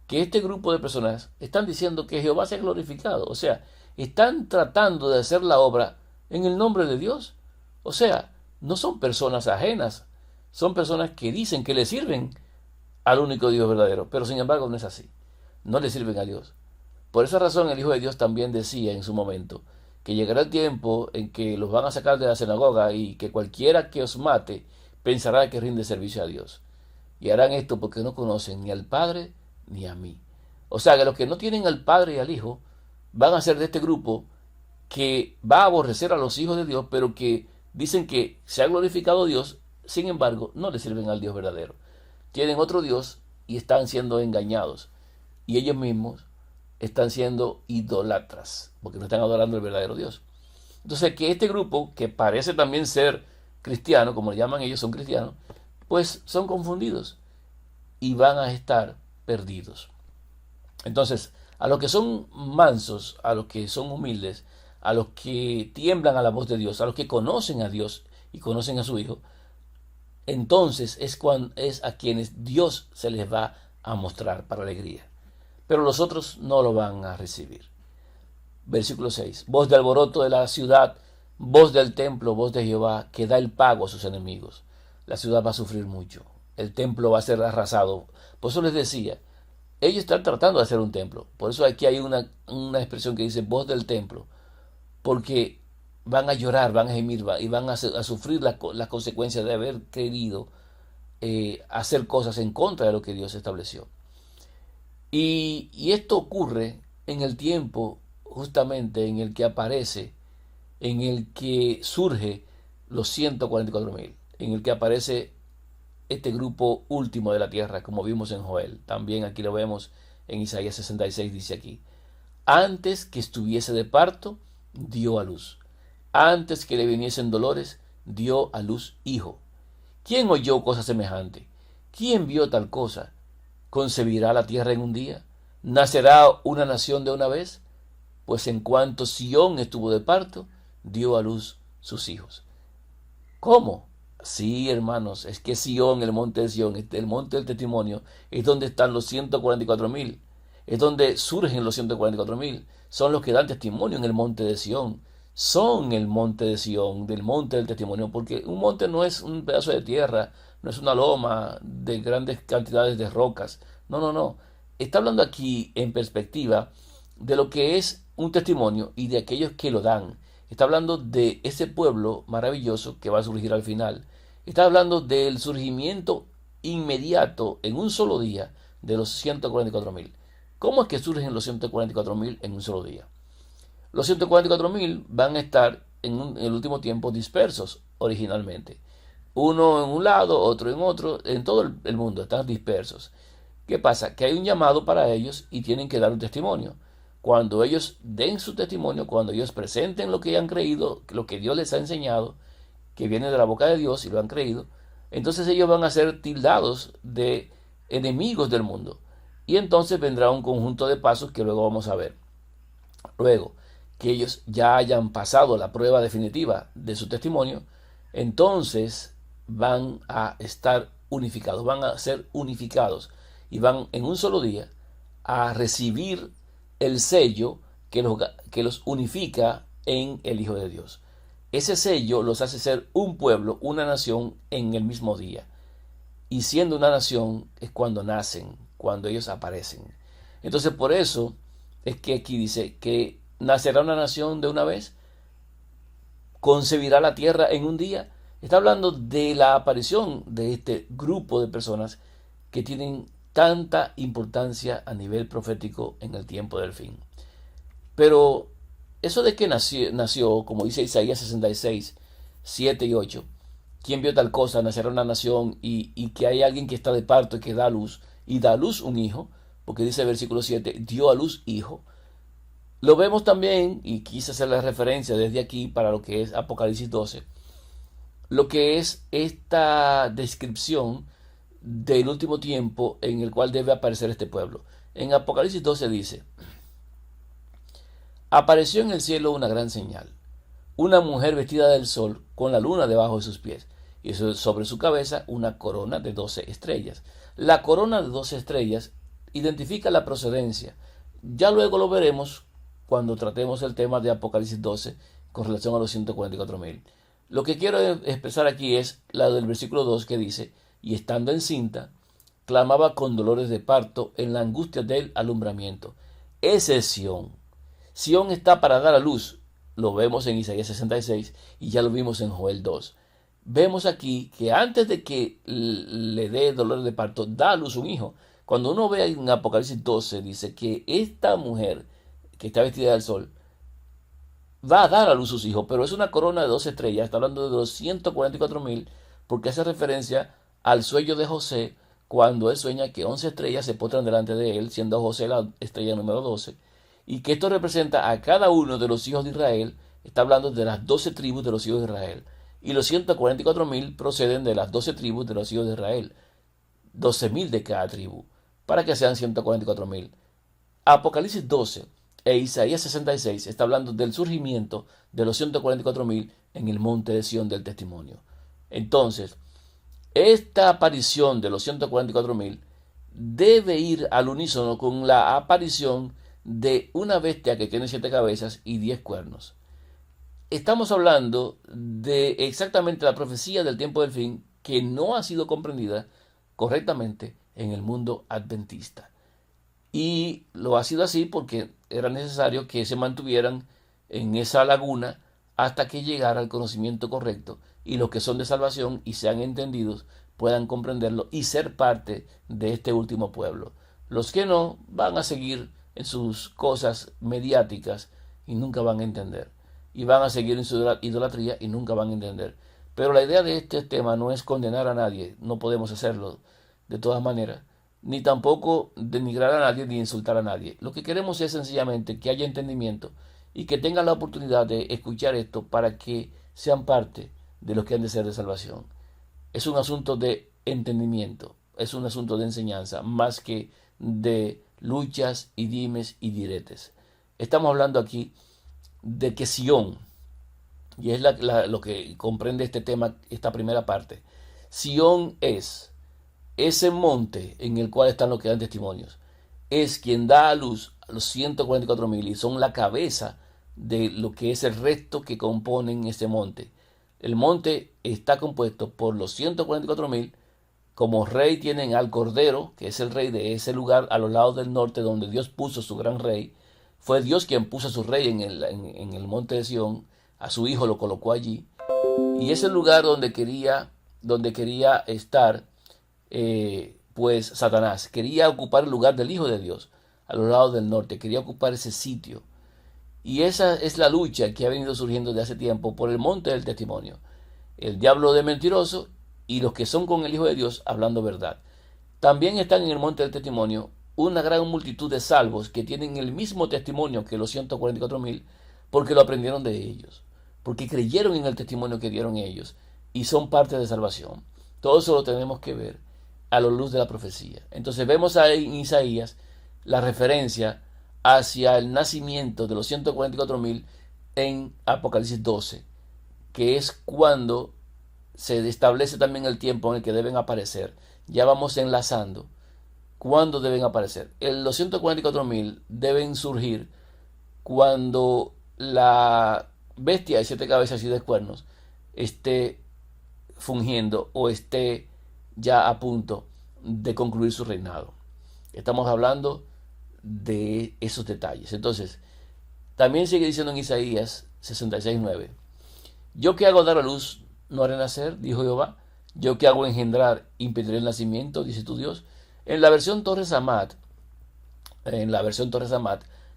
Speaker 1: que este grupo de personas están diciendo que Jehová sea glorificado, o sea, están tratando de hacer la obra en el nombre de Dios. O sea, no son personas ajenas, son personas que dicen que le sirven al único Dios verdadero, pero sin embargo no es así, no le sirven a Dios. Por esa razón el Hijo de Dios también decía en su momento que llegará el tiempo en que los van a sacar de la sinagoga y que cualquiera que os mate pensará que rinde servicio a Dios. Y harán esto porque no conocen ni al Padre ni a mí. O sea que los que no tienen al Padre y al Hijo van a ser de este grupo que va a aborrecer a los hijos de Dios, pero que dicen que se ha glorificado Dios, sin embargo no le sirven al Dios verdadero. Tienen otro Dios y están siendo engañados. Y ellos mismos están siendo idólatras, porque no están adorando al verdadero Dios. Entonces, que este grupo, que parece también ser cristiano, como le llaman ellos, son cristianos, pues son confundidos y van a estar perdidos. Entonces, a los que son mansos, a los que son humildes, a los que tiemblan a la voz de Dios, a los que conocen a Dios y conocen a su Hijo, entonces es a quienes Dios se les va a mostrar para alegría. Pero los otros no lo van a recibir. Versículo 6. Voz de alboroto de la ciudad, voz del templo, voz de Jehová, que da el pago a sus enemigos. La ciudad va a sufrir mucho. El templo va a ser arrasado. Por eso les decía, ellos están tratando de hacer un templo. Por eso aquí hay una expresión que dice voz del templo. Porque van a llorar, van a gemir y van a sufrir las consecuencias de haber querido hacer cosas en contra de lo que Dios estableció. Y esto ocurre en el tiempo justamente en el que aparece, en el que surge los 144,000, en el que aparece este grupo último de la tierra, como vimos en Joel. También aquí lo vemos en Isaías 66, dice aquí. Antes que estuviese de parto, dio a luz. Antes que le viniesen dolores, dio a luz hijo. ¿Quién oyó cosa semejante? ¿Quién vio tal cosa? ¿Concebirá la tierra en un día? ¿Nacerá una nación de una vez? Pues en cuanto Sión estuvo de parto, dio a luz sus hijos. ¿Cómo? Sí, hermanos, es que Sión, el monte de Sión, el monte del testimonio, es donde están los 144.000. Es donde surgen los 144.000. Son los que dan testimonio en el monte de Sión. Son el monte de Sión, del monte del testimonio, porque un monte no es un pedazo de tierra, no es una loma de grandes cantidades de rocas. No, no, no. Está hablando aquí en perspectiva de lo que es un testimonio y de aquellos que lo dan. Está hablando de ese pueblo maravilloso que va a surgir al final. Está hablando del surgimiento inmediato en un solo día de los 144.000. ¿Cómo es que surgen los 144.000 en un solo día? Los 144.000 van a estar en el último tiempo dispersos originalmente. Uno en un lado, otro en otro, en todo el mundo están dispersos. ¿Qué pasa? Que hay un llamado para ellos y tienen que dar un testimonio. Cuando ellos den su testimonio, cuando ellos presenten lo que han creído, lo que Dios les ha enseñado, que viene de la boca de Dios y lo han creído, entonces ellos van a ser tildados de enemigos del mundo. Y entonces vendrá un conjunto de pasos que luego vamos a ver. Luego que ellos ya hayan pasado la prueba definitiva de su testimonio, entonces van a estar unificados, van a ser unificados y van en un solo día a recibir el sello que los unifica en el Hijo de Dios. Ese sello los hace ser un pueblo, una nación en el mismo día. Y siendo una nación es cuando nacen, cuando ellos aparecen. Entonces por eso es que aquí dice que nacerá una nación de una vez, concebirá la tierra en un día. Está hablando de la aparición de este grupo de personas que tienen tanta importancia a nivel profético en el tiempo del fin. Pero eso de que nació, como dice Isaías 66, 7 y 8, ¿quién vio tal cosa? Nacerá una nación y que hay alguien que está de parto y que da a luz, y da a luz un hijo, porque dice el versículo 7, dio a luz hijo. Lo vemos también, y quise hacer la referencia desde aquí para lo que es Apocalipsis 12, lo que es esta descripción del último tiempo en el cual debe aparecer este pueblo. En Apocalipsis 12 dice, apareció en el cielo una gran señal, una mujer vestida del sol con la luna debajo de sus pies, y sobre su cabeza una corona de 12 estrellas. La corona de 12 estrellas identifica la procedencia. Ya luego lo veremos cuando tratemos el tema de Apocalipsis 12 con relación a los 144.000. Lo que quiero expresar aquí es la del versículo 2 que dice, y estando encinta, clamaba con dolores de parto en la angustia del alumbramiento. Ese es Sión. Sión está para dar a luz. Lo vemos en Isaías 66 y ya lo vimos en Joel 2. Vemos aquí que antes de que le dé dolores de parto, da a luz un hijo. Cuando uno ve en Apocalipsis 12, dice que esta mujer que está vestida del sol va a dar a luz sus hijos, pero es una corona de 12 estrellas. Está hablando de los 144.000 porque hace referencia al sueño de José cuando él sueña que 11 estrellas se postran delante de él, siendo José la estrella número 12, y que esto representa a cada uno de los hijos de Israel. Está hablando de las 12 tribus de los hijos de Israel, y los 144.000 proceden de las 12 tribus de los hijos de Israel, 12.000 de cada tribu, para que sean 144.000. Apocalipsis 12 e Isaías 66 está hablando del surgimiento de los 144.000 en el monte de Sión del testimonio. Entonces, esta aparición de los 144.000 debe ir al unísono con la aparición de una bestia que tiene 7 cabezas y 10 cuernos. Estamos hablando de exactamente la profecía del tiempo del fin que no ha sido comprendida correctamente en el mundo adventista. Y lo ha sido así porque era necesario que se mantuvieran en esa laguna hasta que llegara el conocimiento correcto y los que son de salvación y sean entendidos puedan comprenderlo y ser parte de este último pueblo. Los que no van a seguir en sus cosas mediáticas y nunca van a entender. Y van a seguir en su idolatría y nunca van a entender. Pero la idea de este tema no es condenar a nadie, no podemos hacerlo de todas maneras, ni tampoco denigrar a nadie ni insultar a nadie. Lo que queremos es sencillamente que haya entendimiento y que tengan la oportunidad de escuchar esto para que sean parte de los que han de ser de salvación. Es un asunto de entendimiento, es un asunto de enseñanza, más que de luchas y dimes y diretes. Estamos hablando aquí de que Sión Y es lo que comprende este tema, esta primera parte. Sión es ese monte en el cual están los que dan testimonios. Es quien da a luz a los 144.000 y son la cabeza de lo que es el resto que componen ese monte. El monte está compuesto por los 144.000. Como rey tienen al Cordero, que es el rey de ese lugar a los lados del norte donde Dios puso su gran rey. Fue Dios quien puso a su rey en el monte de Sión, a su hijo lo colocó allí. Y es el lugar donde quería estar pues Satanás. Quería ocupar el lugar del Hijo de Dios a los lados del norte, quería ocupar ese sitio. Y esa es la lucha que ha venido surgiendo de hace tiempo por el monte del testimonio. El diablo de mentiroso y los que son con el Hijo de Dios hablando verdad. También están en el monte del testimonio una gran multitud de salvos que tienen el mismo testimonio que los 144.000 porque lo aprendieron de ellos, porque creyeron en el testimonio que dieron ellos y son parte de salvación. Todo eso lo tenemos que ver a la luz de la profecía. Entonces vemos ahí en Isaías la referencia hacia el nacimiento de los 144.000 en Apocalipsis 12, que es cuando se establece también el tiempo en el que deben aparecer. Ya vamos enlazando. ¿Cuándo deben aparecer? Los 144.000 deben surgir cuando la bestia de 7 cabezas y 10 cuernos esté fungiendo o esté ya a punto de concluir su reinado. Estamos hablando de esos detalles. Entonces, también sigue diciendo en Isaías 66:9: yo que hago dar a luz, no haré nacer, dijo Jehová. Yo que hago engendrar, impediré el nacimiento, dice tu Dios. En la versión Torres Amat,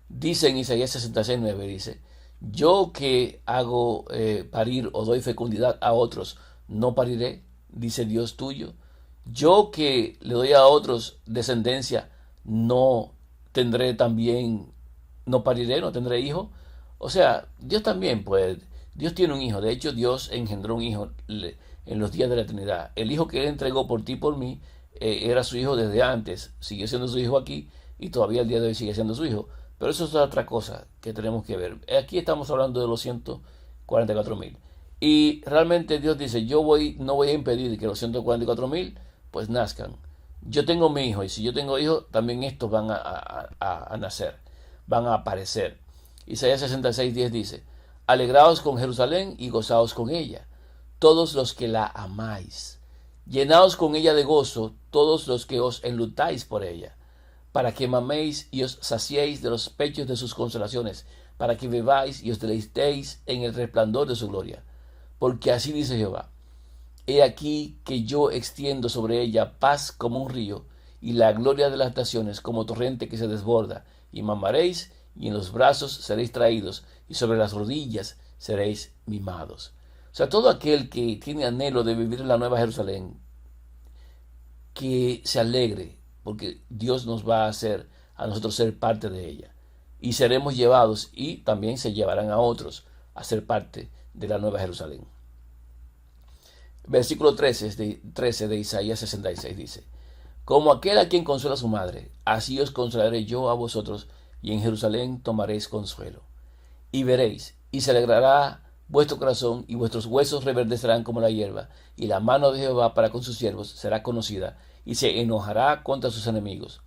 Speaker 1: dice en Isaías 66:9, dice: yo que hago parir o doy fecundidad a otros, no pariré, dice Dios tuyo. Yo que le doy a otros descendencia, no tendré también, no pariré, no tendré hijo. O sea, Dios también, pues, Dios tiene un hijo. De hecho, Dios engendró un hijo en los días de la eternidad. El hijo que él entregó por ti y por mí era su hijo desde antes. Siguió siendo su hijo aquí y todavía el día de hoy sigue siendo su hijo. Pero eso es otra cosa que tenemos que ver. Aquí estamos hablando de los 144.000. Y realmente Dios dice: yo no voy a impedir que los 144.000 pues nazcan. Yo tengo mi hijo, y si yo tengo hijos, también estos van a nacer, van a aparecer. Isaías 66:10 dice: alegraos con Jerusalén y gozaos con ella, todos los que la amáis. Llenaos con ella de gozo, todos los que os enlutáis por ella, para que maméis y os saciéis de los pechos de sus consolaciones, para que bebáis y os deleitéis en el resplandor de su gloria. Porque así dice Jehová: he aquí que yo extiendo sobre ella paz como un río, y la gloria de las naciones como torrente que se desborda, y mamaréis, y en los brazos seréis traídos, y sobre las rodillas seréis mimados. O sea, todo aquel que tiene anhelo de vivir en la Nueva Jerusalén, que se alegre, porque Dios nos va a hacer a nosotros ser parte de ella. Y seremos llevados, y también se llevarán a otros a ser parte de la Nueva Jerusalén. Versículo 13 de Isaías 66 dice: como aquel a quien consuela su madre, así os consolaré yo a vosotros, y en Jerusalén tomaréis consuelo. Y veréis, y se alegrará vuestro corazón, y vuestros huesos reverdecerán como la hierba, y la mano de Jehová para con sus siervos será conocida, y se enojará contra sus enemigos.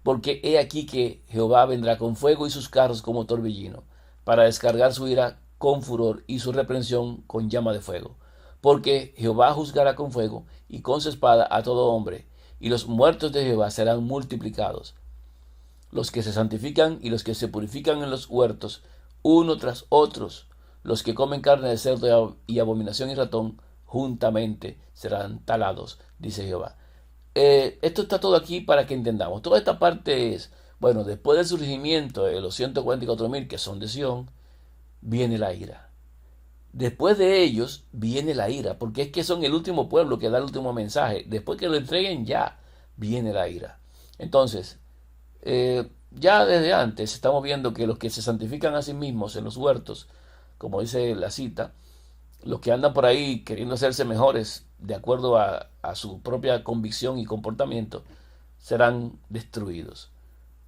Speaker 1: Porque he aquí que Jehová vendrá con fuego y sus carros como torbellino, para descargar su ira con furor y su reprensión con llama de fuego. Porque Jehová juzgará con fuego y con su espada a todo hombre, y los muertos de Jehová serán multiplicados. Los que se santifican y los que se purifican en los huertos, uno tras otros, los que comen carne de cerdo y abominación y ratón, juntamente serán talados, dice Jehová. Esto está todo aquí para que entendamos. Toda esta parte es, bueno, después del surgimiento de los 144.000 que son de Sión, viene la ira. Después de ellos viene la ira, porque es que son el último pueblo que da el último mensaje. Después que lo entreguen ya viene la ira. Entonces, ya desde antes estamos viendo que los que se santifican a sí mismos en los huertos, como dice la cita, los que andan por ahí queriendo hacerse mejores de acuerdo a su propia convicción y comportamiento, serán destruidos.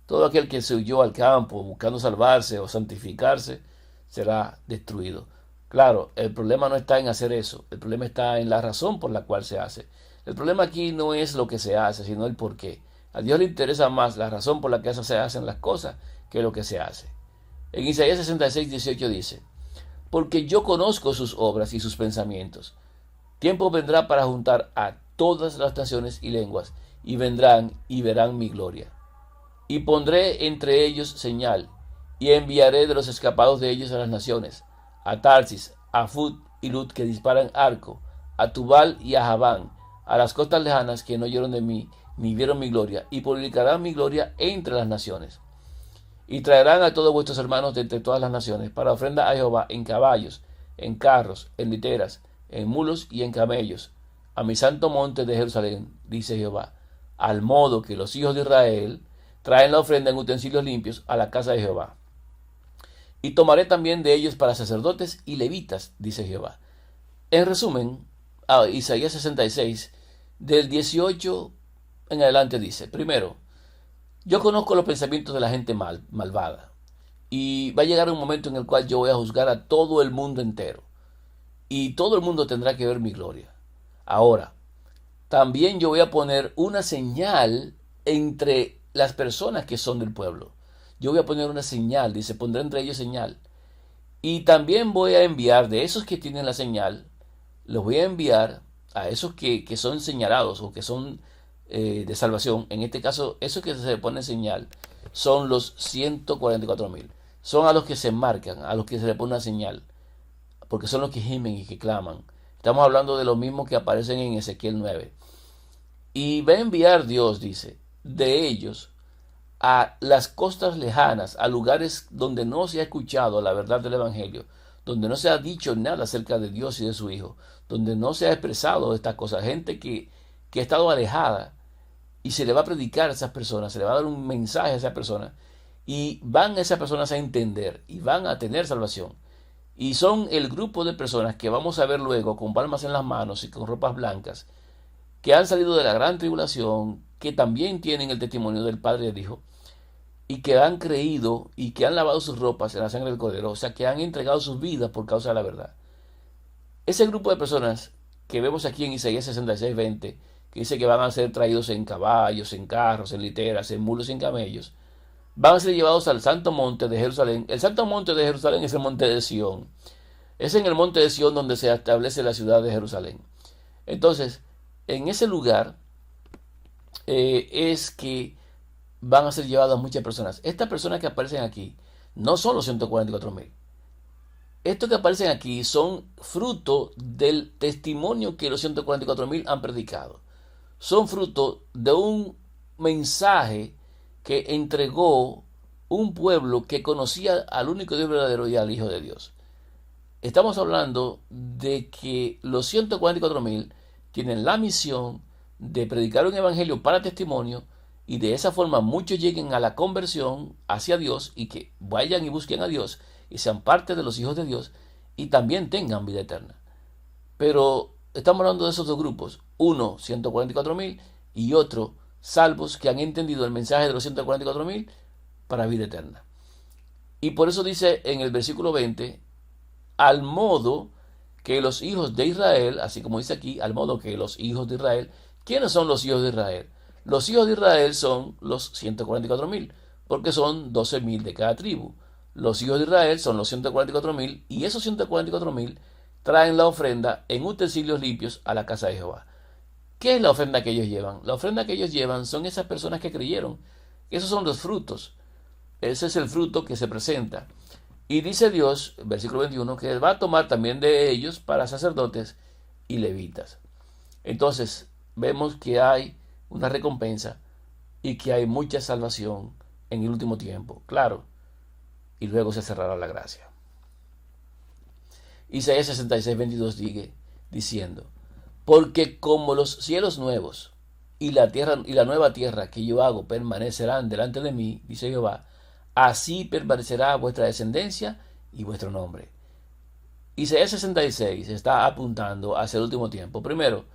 Speaker 1: Todo aquel que se huyó al campo buscando salvarse o santificarse será destruido. Claro, el problema no está en hacer eso, el problema está en la razón por la cual se hace. El problema aquí no es lo que se hace, sino el por qué. A Dios le interesa más la razón por la que se hacen las cosas que lo que se hace. En Isaías 66:18 dice, porque yo conozco sus obras y sus pensamientos. Tiempo vendrá para juntar a todas las naciones y lenguas, y vendrán y verán mi gloria. Y pondré entre ellos señal, y enviaré de los escapados de ellos a las naciones, a Tarsis, a Fut y Lut que disparan arco, a Tubal y a Javán, a las costas lejanas que no oyeron de mí, ni vieron mi gloria, y publicarán mi gloria entre las naciones. Y traerán a todos vuestros hermanos de entre todas las naciones, para ofrenda a Jehová en caballos, en carros, en literas, en mulos y en camellos, a mi santo monte de Jerusalén, dice Jehová, al modo que los hijos de Israel traen la ofrenda en utensilios limpios a la casa de Jehová. Y tomaré también de ellos para sacerdotes y levitas, dice Jehová. En resumen, Isaías 66, del 18 en adelante dice, primero, yo conozco los pensamientos de la gente malvada, y va a llegar un momento en el cual yo voy a juzgar a todo el mundo entero, y todo el mundo tendrá que ver mi gloria. Ahora, también yo voy a poner una señal entre las personas que son del pueblo. Yo voy a poner una señal, dice, pondré entre ellos señal. Y también voy a enviar de esos que tienen la señal, los voy a enviar a esos que son señalados o que son de salvación. En este caso, esos que se ponen señal son los 144,000. Son a los que se marcan, a los que se le pone una señal, porque son los que gimen y que claman. Estamos hablando de los mismos que aparecen en Ezequiel 9. Y va a enviar Dios, dice, de ellos a las costas lejanas, a lugares donde no se ha escuchado la verdad del Evangelio, donde no se ha dicho nada acerca de Dios y de su Hijo, donde no se ha expresado estas cosas, gente que ha estado alejada, y se le va a predicar a esas personas, se le va a dar un mensaje a esas personas, y van esas personas a entender y van a tener salvación. Y son el grupo de personas que vamos a ver luego con palmas en las manos y con ropas blancas, que han salido de la gran tribulación, que también tienen el testimonio del Padre y del Hijo, y que han creído y que han lavado sus ropas en la sangre del Cordero, o sea, que han entregado sus vidas por causa de la verdad. Ese grupo de personas que vemos aquí en Isaías 66:20, que dice que van a ser traídos en caballos, en carros, en literas, en mulos y en camellos, van a ser llevados al santo monte de Jerusalén. El santo monte de Jerusalén es el monte de Sión. Es en el monte de Sión donde se establece la ciudad de Jerusalén. Entonces, en ese lugar es que van a ser llevadas muchas personas. Estas personas que aparecen aquí no son los 144,000. Estos que aparecen aquí son fruto del testimonio que los 144,000 han predicado. Son fruto de un mensaje que entregó un pueblo que conocía al único Dios verdadero y al Hijo de Dios. Estamos hablando de que los 144,000 tienen la misión de predicar un evangelio para testimonio, y de esa forma muchos lleguen a la conversión hacia Dios y que vayan y busquen a Dios y sean parte de los hijos de Dios y también tengan vida eterna. Pero estamos hablando de esos dos grupos, uno 144,000 y otro salvos que han entendido el mensaje de los 144,000 para vida eterna. Y por eso dice en el versículo 20, al modo que los hijos de Israel, así como dice aquí, al modo que los hijos de Israel. ¿Quiénes son los hijos de Israel? Los hijos de Israel son los 144,000, porque son 12,000 de cada tribu. Los hijos de Israel son los 144,000, y esos 144,000 traen la ofrenda en utensilios limpios a la casa de Jehová. ¿Qué es la ofrenda que ellos llevan? La ofrenda que ellos llevan son esas personas que creyeron. Esos son los frutos. Ese es el fruto que se presenta. Y dice Dios, versículo 21, que va a tomar también de ellos para sacerdotes y levitas. Entonces, vemos que hay una recompensa y que hay mucha salvación en el último tiempo, claro, y luego se cerrará la gracia. Isaías 66:22 sigue diciendo, porque como los cielos nuevos y la tierra y la nueva tierra que yo hago permanecerán delante de mí, dice Jehová, así permanecerá vuestra descendencia y vuestro nombre. Isaías 66 está apuntando hacia el último tiempo. Primero,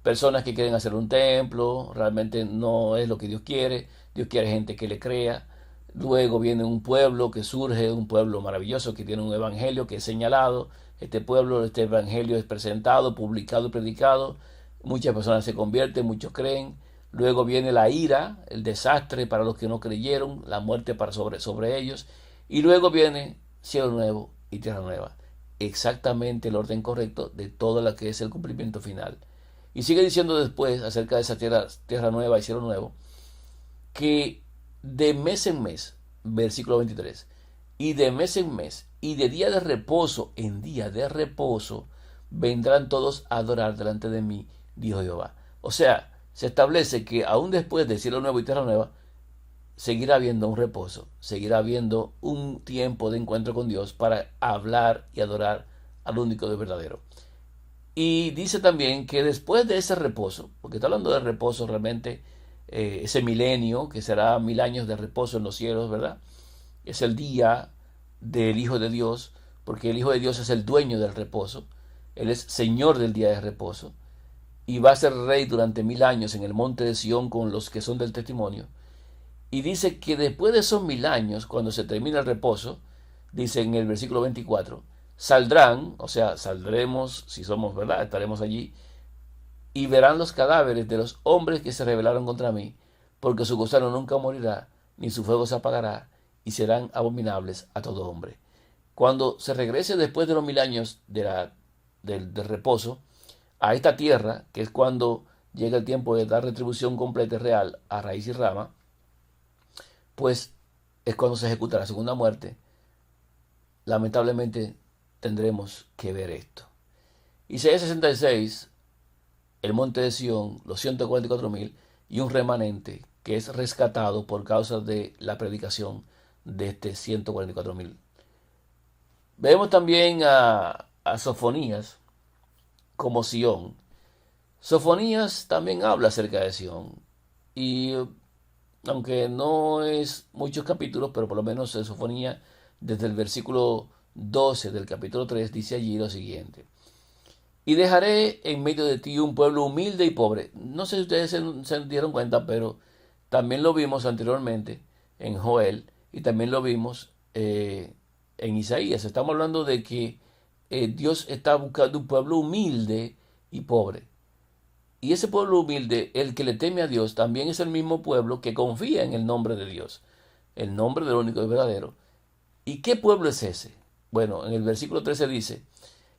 Speaker 1: personas que quieren hacer un templo, realmente no es lo que Dios quiere. Dios quiere gente que le crea. Luego viene un pueblo que surge, un pueblo maravilloso que tiene un evangelio que es señalado, este pueblo, este evangelio es presentado, publicado y predicado. Muchas personas se convierten, muchos creen. Luego viene la ira, el desastre para los que no creyeron, la muerte sobre ellos. Y luego viene cielo nuevo y tierra nueva. Exactamente el orden correcto de todo lo que es el cumplimiento final. Y sigue diciendo después acerca de esa tierra nueva y cielo nuevo, que de mes en mes, versículo 23, y de mes en mes, y de día de reposo en día de reposo, vendrán todos a adorar delante de mí, dijo Jehová. O sea, se establece que aún después de cielo nuevo y tierra nueva, seguirá habiendo un reposo, seguirá habiendo un tiempo de encuentro con Dios para hablar y adorar al único Dios verdadero. Y dice también que después de ese reposo, porque está hablando de reposo realmente, ese milenio, que será 1000 años de reposo en los cielos, ¿verdad? Es el día del Hijo de Dios, porque el Hijo de Dios es el dueño del reposo, Él es Señor del día de reposo, y va a ser rey durante 1000 años en el monte de Sión con los que son del testimonio. Y dice que después de esos 1000 años, cuando se termina el reposo, dice en el versículo 24, saldrán, o sea, saldremos, si somos verdad, estaremos allí, y verán los cadáveres de los hombres que se rebelaron contra mí, porque su gusano nunca morirá, ni su fuego se apagará, y serán abominables a todo hombre. Cuando se regrese después de los 1000 años del reposo, a esta tierra, que es cuando llega el tiempo de dar retribución completa y real a raíz y rama, pues es cuando se ejecuta la segunda muerte. Lamentablemente tendremos que ver esto. Isaías 66, el monte de Sión, los 144.000 y un remanente que es rescatado por causa de la predicación de este 144.000. Vemos también a Sofonías como Sión. Sofonías también habla acerca de Sión. Y aunque no es muchos capítulos, pero por lo menos en Sofonía, desde el versículo 12 del capítulo 3, dice allí lo siguiente. Y dejaré en medio de ti un pueblo humilde y pobre. No sé si ustedes se dieron cuenta, pero también lo vimos anteriormente en Joel y también lo vimos en Isaías. Estamos hablando de que Dios está buscando un pueblo humilde y pobre. Y ese pueblo humilde, el que le teme a Dios, también es el mismo pueblo que confía en el nombre de Dios, el nombre del único y verdadero. ¿Y qué pueblo es ese? Bueno, en el versículo 13 dice,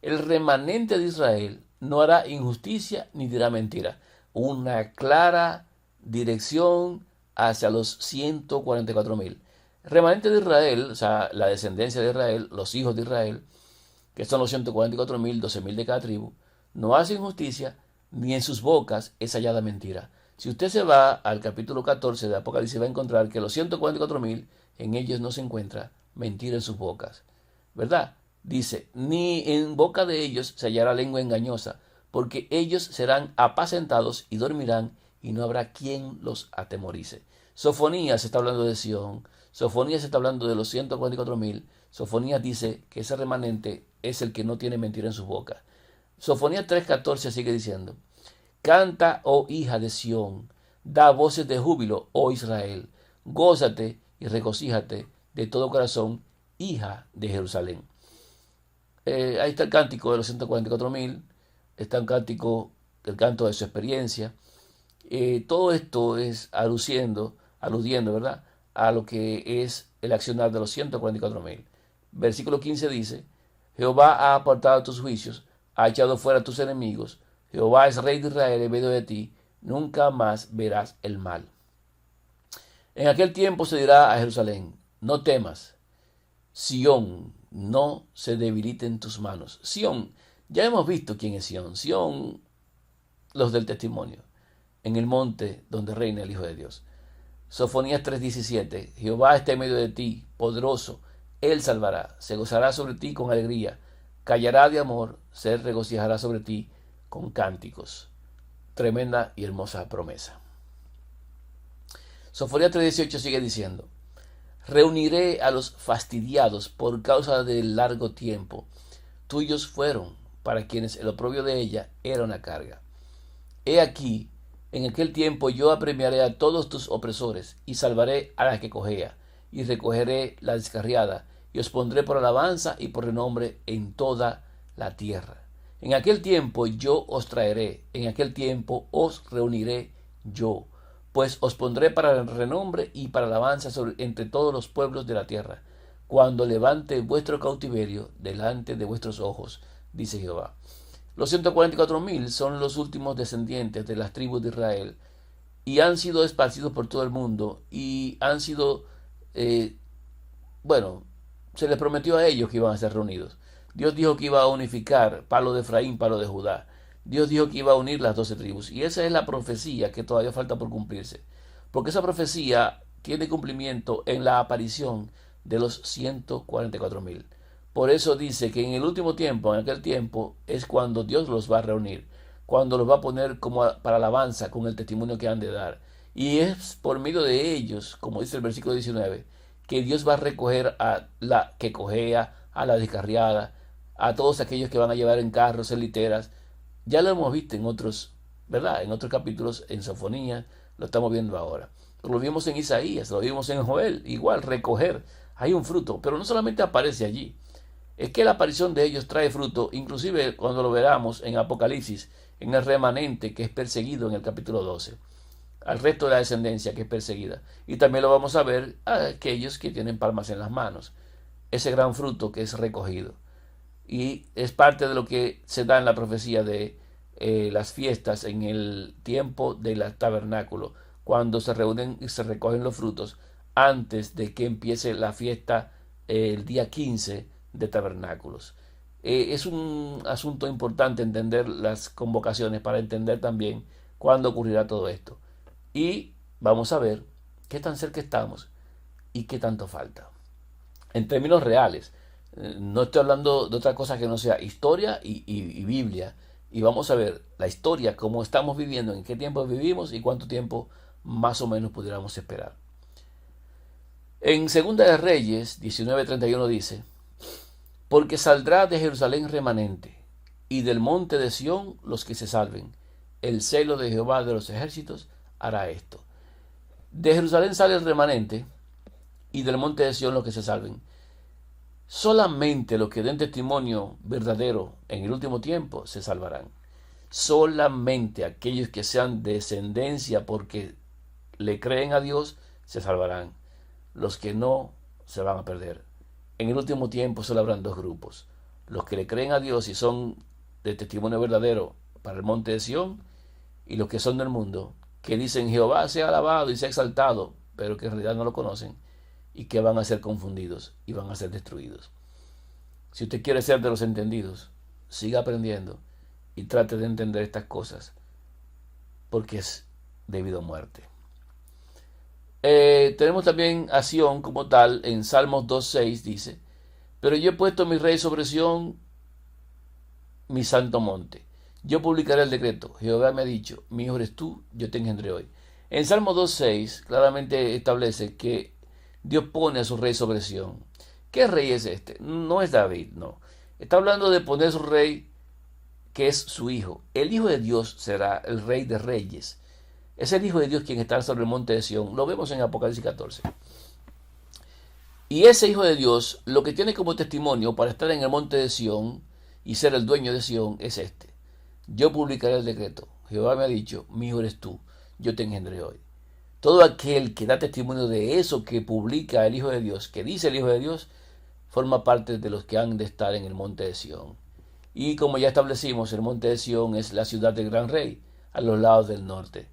Speaker 1: el remanente de Israel no hará injusticia ni dirá mentira. Una clara dirección hacia los 144.000. Remanente de Israel, o sea, la descendencia de Israel, los hijos de Israel, que son los 144.000, 12.000 de cada tribu, no hace injusticia, ni en sus bocas es hallada mentira. Si usted se va al capítulo 14 de Apocalipsis, va a encontrar que los 144.000, en ellos no se encuentra mentira en sus bocas. ¿Verdad? Dice, ni en boca de ellos se hallará lengua engañosa, porque ellos serán apacentados y dormirán, y no habrá quien los atemorice. Sofonías está hablando de Sión, Sofonías está hablando de los 144.000, Sofonías dice que ese remanente es el que no tiene mentira en sus bocas. Sofonías 3:14 sigue diciendo, canta, oh hija de Sión, da voces de júbilo, oh Israel, gózate y regocíjate de todo corazón, hija de Jerusalén. Ahí está el cántico de los 144.000, está un cántico, el canto de su experiencia. Todo esto es aludiendo, ¿verdad?, a lo que es el accionar de los 144.000. Versículo 15 dice, Jehová ha apartado tus juicios, ha echado fuera tus enemigos, Jehová es rey de Israel en medio de ti, nunca más verás el mal. En aquel tiempo se dirá a Jerusalén, no temas, Sión, no se debiliten tus manos. Sión, ya hemos visto quién es Sión. Sión, los del testimonio, en el monte donde reina el Hijo de Dios. Sofonías 3:17, Jehová está en medio de ti, poderoso, Él salvará, se gozará sobre ti con alegría, callará de amor, se regocijará sobre ti con cánticos. Tremenda y hermosa promesa. Sofonías 3:18 sigue diciendo, reuniré a los fastidiados por causa del largo tiempo. Tuyos fueron, para quienes el oprobio de ella era una carga. He aquí, en aquel tiempo yo apremiaré a todos tus opresores, y salvaré a la que cojea, y recogeré la descarriada, y os pondré por alabanza y por renombre en toda la tierra. En aquel tiempo yo os traeré, en aquel tiempo os reuniré yo, pues os pondré para el renombre y para alabanza entre todos los pueblos de la tierra, cuando levante vuestro cautiverio delante de vuestros ojos, dice Jehová. Los 144.000 son los últimos descendientes de las tribus de Israel, y han sido esparcidos por todo el mundo, y han sido, se les prometió a ellos que iban a ser reunidos. Dios dijo que iba a unificar palo de Efraín, palo de Judá. Dios dijo que iba a unir las 12 tribus. Y esa es la profecía que todavía falta por cumplirse. Porque esa profecía tiene cumplimiento en la aparición de los 144.000. Por eso dice que en el último tiempo, en aquel tiempo, es cuando Dios los va a reunir. Cuando los va a poner como para alabanza con el testimonio que han de dar. Y es por medio de ellos, como dice el versículo 19, que Dios va a recoger a la que cojea, a la descarriada, a todos aquellos que van a llevar en carros, en literas. Ya lo hemos visto en otros, ¿verdad? En otros capítulos, en Sofonías, lo estamos viendo ahora. Lo vimos en Isaías, lo vimos en Joel, igual, recoger. Hay un fruto, pero no solamente aparece allí. Es que la aparición de ellos trae fruto, inclusive cuando lo veamos en Apocalipsis, en el remanente que es perseguido en el capítulo 12. Al resto de la descendencia que es perseguida. Y también lo vamos a ver a aquellos que tienen palmas en las manos. Ese gran fruto que es recogido. Y es parte de lo que se da en la profecía de las fiestas en el tiempo del tabernáculo, cuando se reúnen y se recogen los frutos antes de que empiece la fiesta el día 15 de tabernáculos. Es un asunto importante entender las convocaciones para entender también cuándo ocurrirá todo esto. Y vamos a ver qué tan cerca estamos y qué tanto falta. En términos reales, no estoy hablando de otra cosa que no sea historia y Biblia. Y vamos a ver la historia, cómo estamos viviendo, en qué tiempo vivimos y cuánto tiempo más o menos pudiéramos esperar. En Segunda de Reyes 19:31 dice: porque saldrá de Jerusalén remanente, y del monte de Sión los que se salven. El celo de Jehová de los ejércitos hará esto. De Jerusalén sale el remanente, y del monte de Sión los que se salven. Solamente los que den testimonio verdadero en el último tiempo se salvarán. Solamente aquellos que sean descendencia porque le creen a Dios se salvarán. Los que no se van a perder. En el último tiempo solo habrán dos grupos: los que le creen a Dios y son de testimonio verdadero para el monte de Sión, y los que son del mundo, que dicen Jehová sea alabado y sea exaltado, pero que en realidad no lo conocen, y que van a ser confundidos y van a ser destruidos. Si usted quiere ser de los entendidos, siga aprendiendo y trate de entender estas cosas, porque es debido a muerte. Tenemos también a Sión como tal. En Salmos 2:6 dice: pero yo he puesto mi rey sobre Sión, mi santo monte. Yo publicaré el decreto. Jehová me ha dicho: mi hijo eres tú, yo te engendré hoy. En Salmos 2:6 claramente establece que Dios pone a su rey sobre Sión. ¿Qué rey es este? No es David, no. Está hablando de poner su rey, que es su hijo. El hijo de Dios será el rey de reyes. Es el Hijo de Dios quien está sobre el monte de Sión. Lo vemos en Apocalipsis 14. Y ese Hijo de Dios, lo que tiene como testimonio para estar en el monte de Sión y ser el dueño de Sión, es este: yo publicaré el decreto. Jehová me ha dicho: mi hijo eres tú, yo te engendré hoy. Todo aquel que da testimonio de eso que publica el Hijo de Dios, que dice el Hijo de Dios, forma parte de los que han de estar en el monte de Sión. Y como ya establecimos, el monte de Sión es la ciudad del gran rey, a los lados del norte.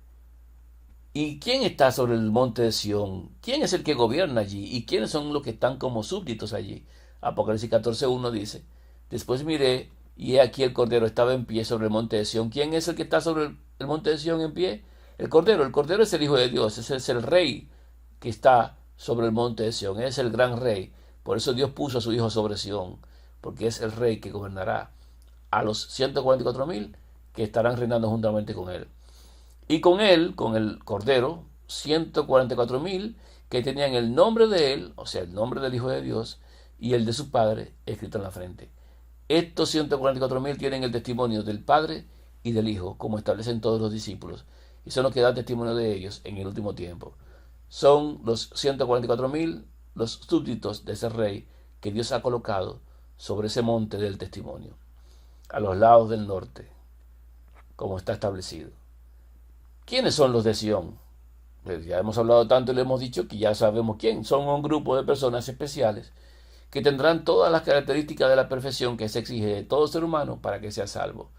Speaker 1: ¿Y quién está sobre el monte de Sión? ¿Quién es el que gobierna allí? ¿Y quiénes son los que están como súbditos allí? Apocalipsis 14:1 dice: después miré, y he aquí el Cordero estaba en pie sobre el monte de Sión. ¿Quién es el que está sobre el monte de Sión en pie? El Cordero. El Cordero es el Hijo de Dios, ese es el Rey que está sobre el monte de Sión, es el gran Rey. Por eso Dios puso a su Hijo sobre Sión, porque es el Rey que gobernará a los 144.000 que estarán reinando juntamente con él. Y con él, con el Cordero, 144.000 que tenían el nombre de él, o sea, el nombre del Hijo de Dios, y el de su Padre escrito en la frente. Estos 144.000 tienen el testimonio del Padre y del Hijo, como establecen todos los discípulos, y son los que dan testimonio de ellos en el último tiempo. Son los 144.000 los súbditos de ese rey que Dios ha colocado sobre ese monte del testimonio. a los lados del norte, como está establecido. ¿Quiénes son los de Sión? Pues ya hemos hablado tanto y le hemos dicho que ya sabemos quién. Son un grupo de personas especiales que tendrán todas las características de la perfección que se exige de todo ser humano para que sea salvo.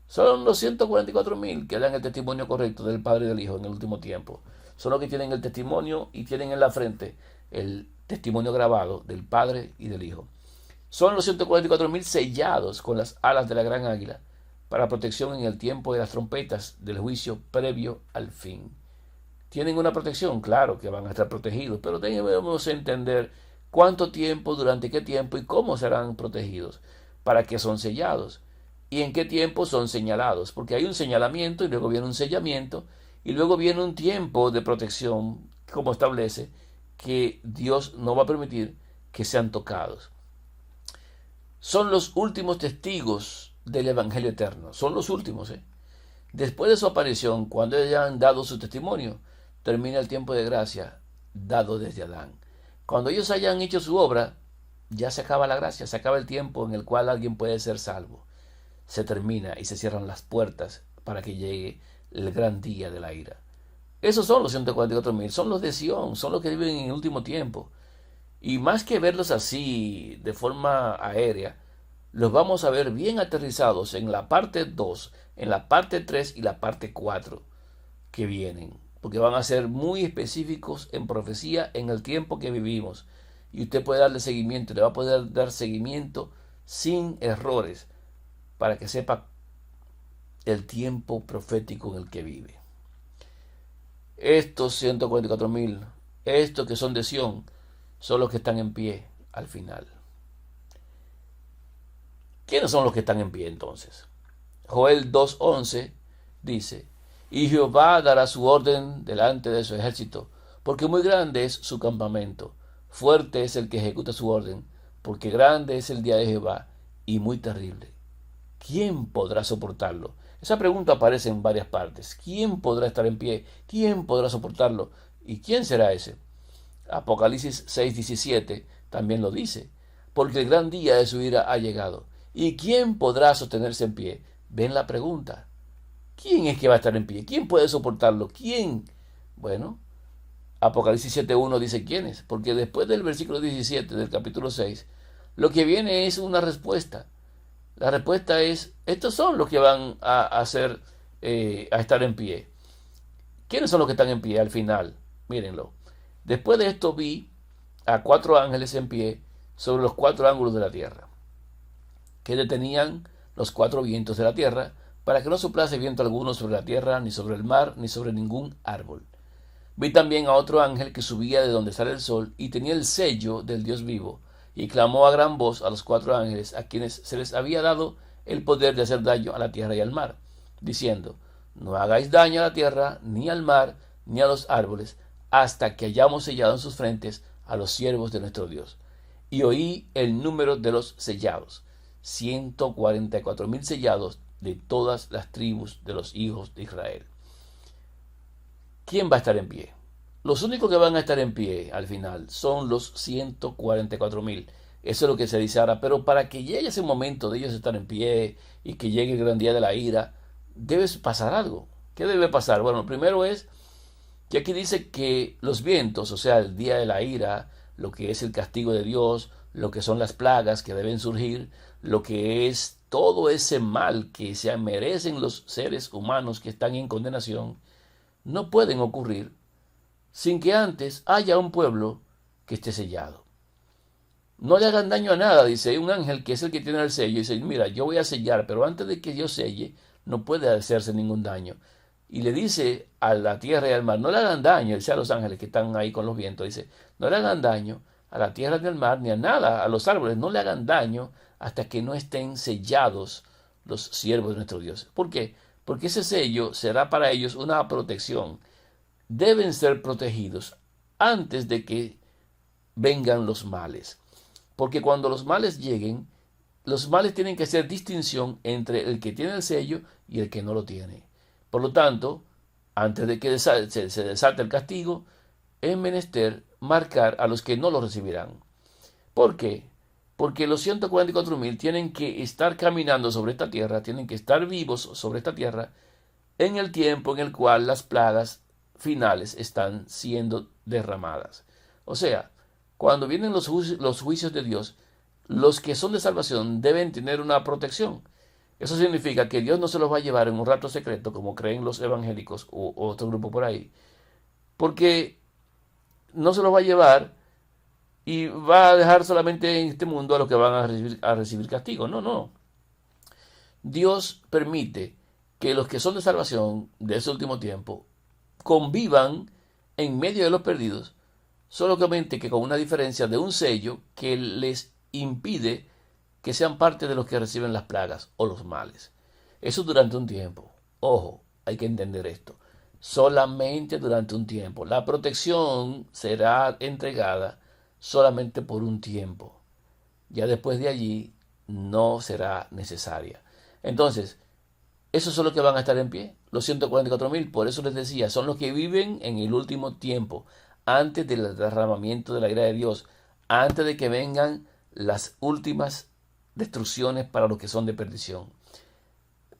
Speaker 1: Son los 144.000 que dan el testimonio correcto del Padre y del Hijo en el último tiempo. Son los que tienen el testimonio y tienen en la frente el testimonio grabado del Padre y del Hijo. Son los 144.000 sellados con las alas de la gran águila para protección en el tiempo de las trompetas del juicio previo al fin. ¿Tienen una protección? Claro que van a estar protegidos, pero debemos entender cuánto tiempo, durante qué tiempo y cómo serán protegidos, para qué son sellados y en qué tiempo son señalados, porque hay un señalamiento y luego viene un sellamiento y luego viene un tiempo de protección, como establece que Dios no va a permitir que sean tocados. Son los últimos testigos del Evangelio eterno, son los últimos. Después de su aparición, cuando hayan dado su testimonio, termina el tiempo de gracia dado desde Adán. Cuando ellos hayan hecho su obra, ya se acaba la gracia, se acaba el tiempo en el cual alguien puede ser salvo. Se termina y se cierran las puertas para que llegue el gran día de la ira. Esos son los 144.000, son los de Sión, son los que viven en el último tiempo. Y más que verlos así de forma aérea, los vamos a ver bien aterrizados en la parte 2, en la parte 3 y la parte 4 que vienen, porque van a ser muy específicos en profecía en el tiempo que vivimos. Y usted puede darle seguimiento, le va a poder dar seguimiento sin errores para que sepa el tiempo profético en el que vive. Estos 144.000, estos que son de Sión, son los que están en pie al final. ¿Quiénes son los que están en pie entonces? Joel 2:11 dice: y Jehová dará su orden delante de su ejército, porque muy grande es su campamento. Fuerte es el que ejecuta su orden, porque grande es el día de Jehová y muy terrible. ¿Quién podrá soportarlo? Esa pregunta aparece en varias partes. ¿Quién podrá estar en pie? ¿Quién podrá soportarlo? ¿Y quién será ese? Apocalipsis 6:17 también lo dice, porque el gran día de su ira ha llegado. ¿Y quién podrá sostenerse en pie? Ven la pregunta. ¿Quién es que va a estar en pie? ¿Quién puede soportarlo? ¿Quién? Bueno, Apocalipsis 7:1 dice quién es, porque después del versículo 17 del capítulo 6, lo que viene es una respuesta. La respuesta es: estos son los que van a estar en pie. ¿Quiénes son los que están en pie al final? Mírenlo. Después de esto vi a 4 ángeles en pie sobre los 4 ángulos de la tierra, que detenían los 4 vientos de la tierra, para que no soplase viento alguno sobre la tierra, ni sobre el mar, ni sobre ningún árbol. Vi también a otro ángel que subía de donde sale el sol, y tenía el sello del Dios vivo, y clamó a gran voz a los 4 ángeles, a quienes se les había dado el poder de hacer daño a la tierra y al mar, diciendo: no hagáis daño a la tierra, ni al mar, ni a los árboles, hasta que hayamos sellado en sus frentes a los siervos de nuestro Dios. Y oí el número de los sellados: 144.000 sellados de todas las tribus de los hijos de Israel. ¿Quién va a estar en pie? Los únicos que van a estar en pie al final son los 144.000. Eso es lo que se dice ahora. Pero para que llegue ese momento de ellos estar en pie y que llegue el gran día de la ira, debe pasar algo. ¿Qué debe pasar? Bueno, primero es que aquí dice que los vientos, o sea, el día de la ira, lo que es el castigo de Dios, lo que son las plagas que deben surgir, lo que es todo ese mal que se merecen los seres humanos que están en condenación, no pueden ocurrir sin que antes haya un pueblo que esté sellado. No le hagan daño a nada, dice un ángel que es el que tiene el sello, y dice: mira, yo voy a sellar, pero antes de que yo selle, no puede hacerse ningún daño. Y le dice a la tierra y al mar: no le hagan daño, dice a los ángeles que están ahí con los vientos, dice: no le hagan daño a la tierra ni al mar, ni a nada, a los árboles, no le hagan daño hasta que no estén sellados los siervos de nuestro Dios. ¿Por qué? Porque ese sello será para ellos una protección. Deben ser protegidos antes de que vengan los males. Porque cuando los males lleguen, los males tienen que hacer distinción entre el que tiene el sello y el que no lo tiene. Por lo tanto, antes de que se desate el castigo, es menester marcar a los que no lo recibirán. ¿Por qué? porque los 144.000 tienen que estar caminando sobre esta tierra, tienen que estar vivos sobre esta tierra en el tiempo en el cual las plagas finales están siendo derramadas. O sea, cuando vienen los juicios de Dios, los que son de salvación deben tener una protección. Eso significa que Dios no se los va a llevar en un rato secreto, como creen los evangélicos o otro grupo por ahí, porque no se los va a llevar y va a dejar solamente en este mundo a los que van a recibir castigo. No, no. Dios permite que los que son de salvación de ese último tiempo convivan en medio de los perdidos, solamente que con una diferencia de un sello que les impide que sean parte de los que reciben las plagas o los males. Eso durante un tiempo. Ojo, hay que entender esto. Solamente durante un tiempo. La protección será entregada solamente por un tiempo. Ya después de allí no será necesaria. Entonces, esos son los que van a estar en pie, los 144.000. Por eso les decía, son los que viven en el último tiempo, antes del derramamiento de la ira de Dios, antes de que vengan las últimas destrucciones para los que son de perdición.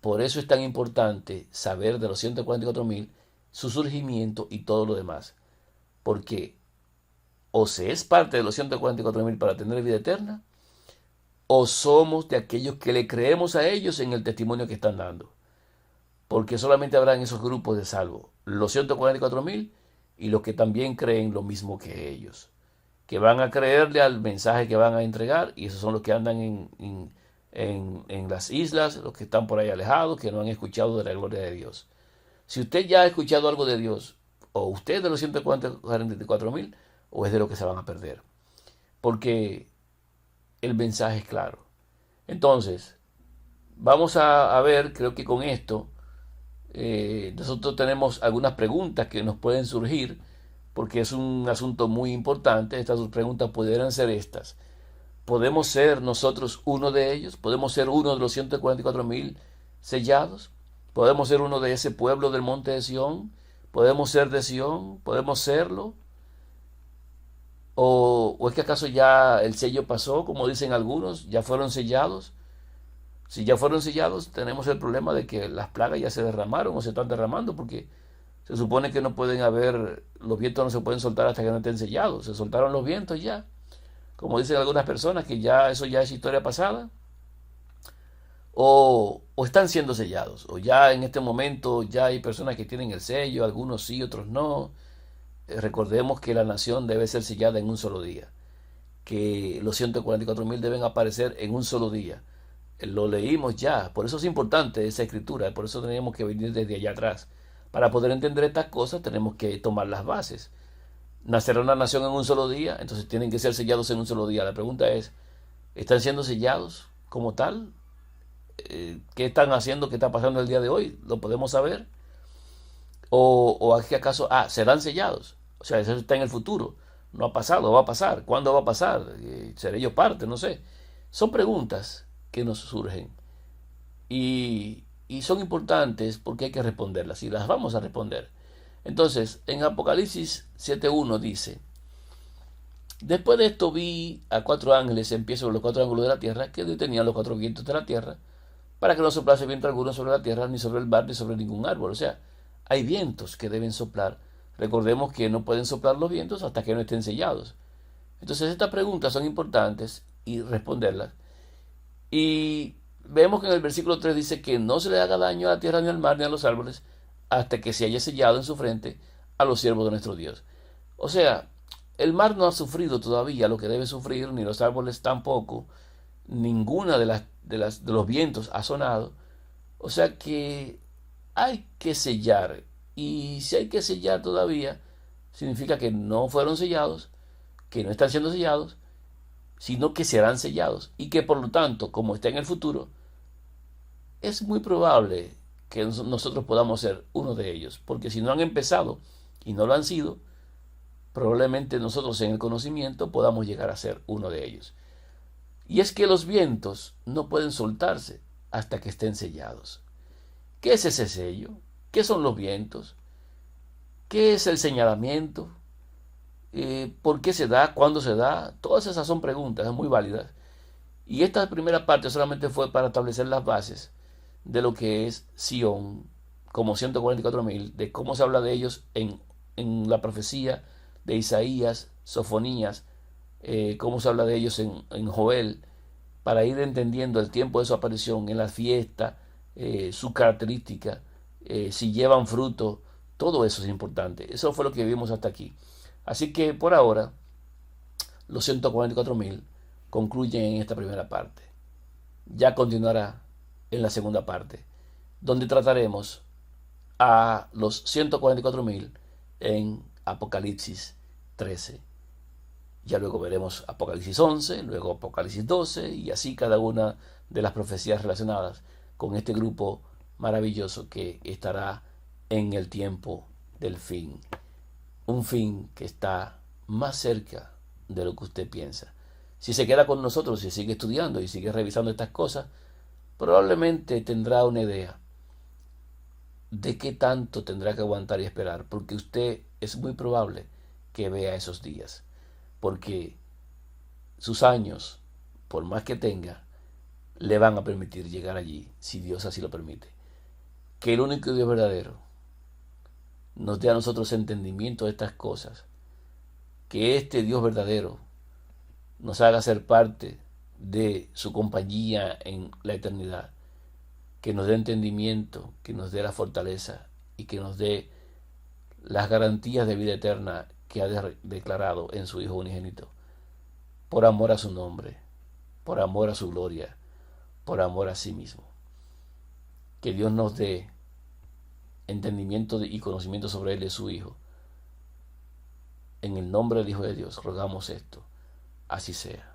Speaker 1: Por eso es tan importante saber de los 144.000, su surgimiento y todo lo demás. Porque o se es parte de los 144.000 para tener vida eterna, o somos de aquellos que le creemos a ellos en el testimonio que están dando. Porque solamente habrán esos grupos de salvo, los 144.000 y los que también creen lo mismo que ellos, que van a creerle al mensaje que van a entregar, y esos son los que andan en las islas, los que están por ahí alejados, que no han escuchado de la gloria de Dios. Si usted ya ha escuchado algo de Dios, o usted es de los 144.000, o es de los que se van a perder, porque el mensaje es claro. Entonces, vamos a ver, creo que con esto, nosotros tenemos algunas preguntas que nos pueden surgir, porque es un asunto muy importante. Estas preguntas pudieran ser estas: ¿podemos ser nosotros uno de ellos? ¿Podemos ser uno de los 144.000 sellados? ¿Podemos ser uno de ese pueblo del monte de Sión? ¿Podemos ser de Sión? ¿Podemos serlo? ¿O es que acaso ya el sello pasó, como dicen algunos? ¿Ya fueron sellados? Si ya fueron sellados, tenemos el problema de que las plagas ya se derramaron o se están derramando, porque se supone que no pueden haber, los vientos no se pueden soltar hasta que no estén sellados. Se soltaron los vientos ya, como dicen algunas personas, que ya eso ya es historia pasada, o están siendo sellados, o ya en este momento ya hay personas que tienen el sello, algunos sí, otros no. Recordemos que la nación debe ser sellada en un solo día, que los 144.000 deben aparecer en un solo día. Lo leímos ya, por eso es importante esa escritura, por eso tenemos que venir desde allá atrás. Para poder entender estas cosas tenemos que tomar las bases. Nacerá una nación en un solo día, entonces tienen que ser sellados en un solo día. La pregunta es, ¿están siendo sellados como tal? ¿Qué están haciendo? ¿Qué está pasando el día de hoy? ¿Lo podemos saber? ¿O es que acaso, serán sellados? O sea, eso está en el futuro. No ha pasado, va a pasar. ¿Cuándo va a pasar? ¿Seré yo parte? No sé. Son preguntas que nos surgen y son importantes porque hay que responderlas y las vamos a responder. Entonces, en Apocalipsis 7.1 dice: después de esto vi a 4 ángeles en pie sobre los 4 ángulos de la tierra, que detenían los 4 vientos de la tierra, para que no soplase viento alguno sobre la tierra, ni sobre el mar, ni sobre ningún árbol. O sea, hay vientos que deben soplar. Recordemos que no pueden soplar los vientos hasta que no estén sellados. Entonces, estas preguntas son importantes y responderlas. Y vemos que en el versículo 3 dice que no se le haga daño a la tierra, ni al mar, ni a los árboles, hasta que se haya sellado en su frente a los siervos de nuestro Dios. O sea, el mar no ha sufrido todavía lo que debe sufrir, ni los árboles tampoco, ninguna de los vientos ha sonado. O sea que hay que sellar, y si hay que sellar todavía, significa que no fueron sellados, que no están siendo sellados, sino que serán sellados, y que por lo tanto, como está en el futuro, es muy probable que nosotros podamos ser uno de ellos, porque si no han empezado y no lo han sido, probablemente nosotros en el conocimiento podamos llegar a ser uno de ellos. Y es que los vientos no pueden soltarse hasta que estén sellados. ¿Qué es ese sello? ¿Qué son los vientos? ¿Qué es el señalamiento? ¿Por qué se da? ¿Cuándo se da? Todas esas son preguntas muy válidas Y esta primera parte solamente fue para establecer las bases de lo que es Sión, como 144.000, de cómo se habla de ellos en la profecía de Isaías, Sofonías, cómo se habla de ellos en Joel, para ir entendiendo el tiempo de su aparición en la fiesta, su característica, si llevan fruto, todo eso es importante. Eso fue lo que vimos hasta aquí. Así que por ahora, los 144.000 concluyen en esta primera parte. Ya continuará en la segunda parte, donde trataremos a los 144.000 en Apocalipsis 13. Ya luego veremos Apocalipsis 11, luego Apocalipsis 12 y así cada una de las profecías relacionadas con este grupo maravilloso que estará en el tiempo del fin. Un fin que está más cerca de lo que usted piensa. Si se queda con nosotros y sigue estudiando y sigue revisando estas cosas, probablemente tendrá una idea de qué tanto tendrá que aguantar y esperar, porque usted es muy probable que vea esos días, porque sus años, por más que tenga, le van a permitir llegar allí, si Dios así lo permite. Que el único Dios verdadero nos dé a nosotros entendimiento de estas cosas, que este Dios verdadero nos haga ser parte de su compañía en la eternidad, que nos dé entendimiento, que nos dé la fortaleza y que nos dé las garantías de vida eterna que ha declarado en su Hijo unigénito, por amor a su nombre, por amor a su gloria, por amor a sí mismo. Que Dios nos dé entendimiento y conocimiento sobre Él y su Hijo. En el nombre del Hijo de Dios rogamos esto, así sea.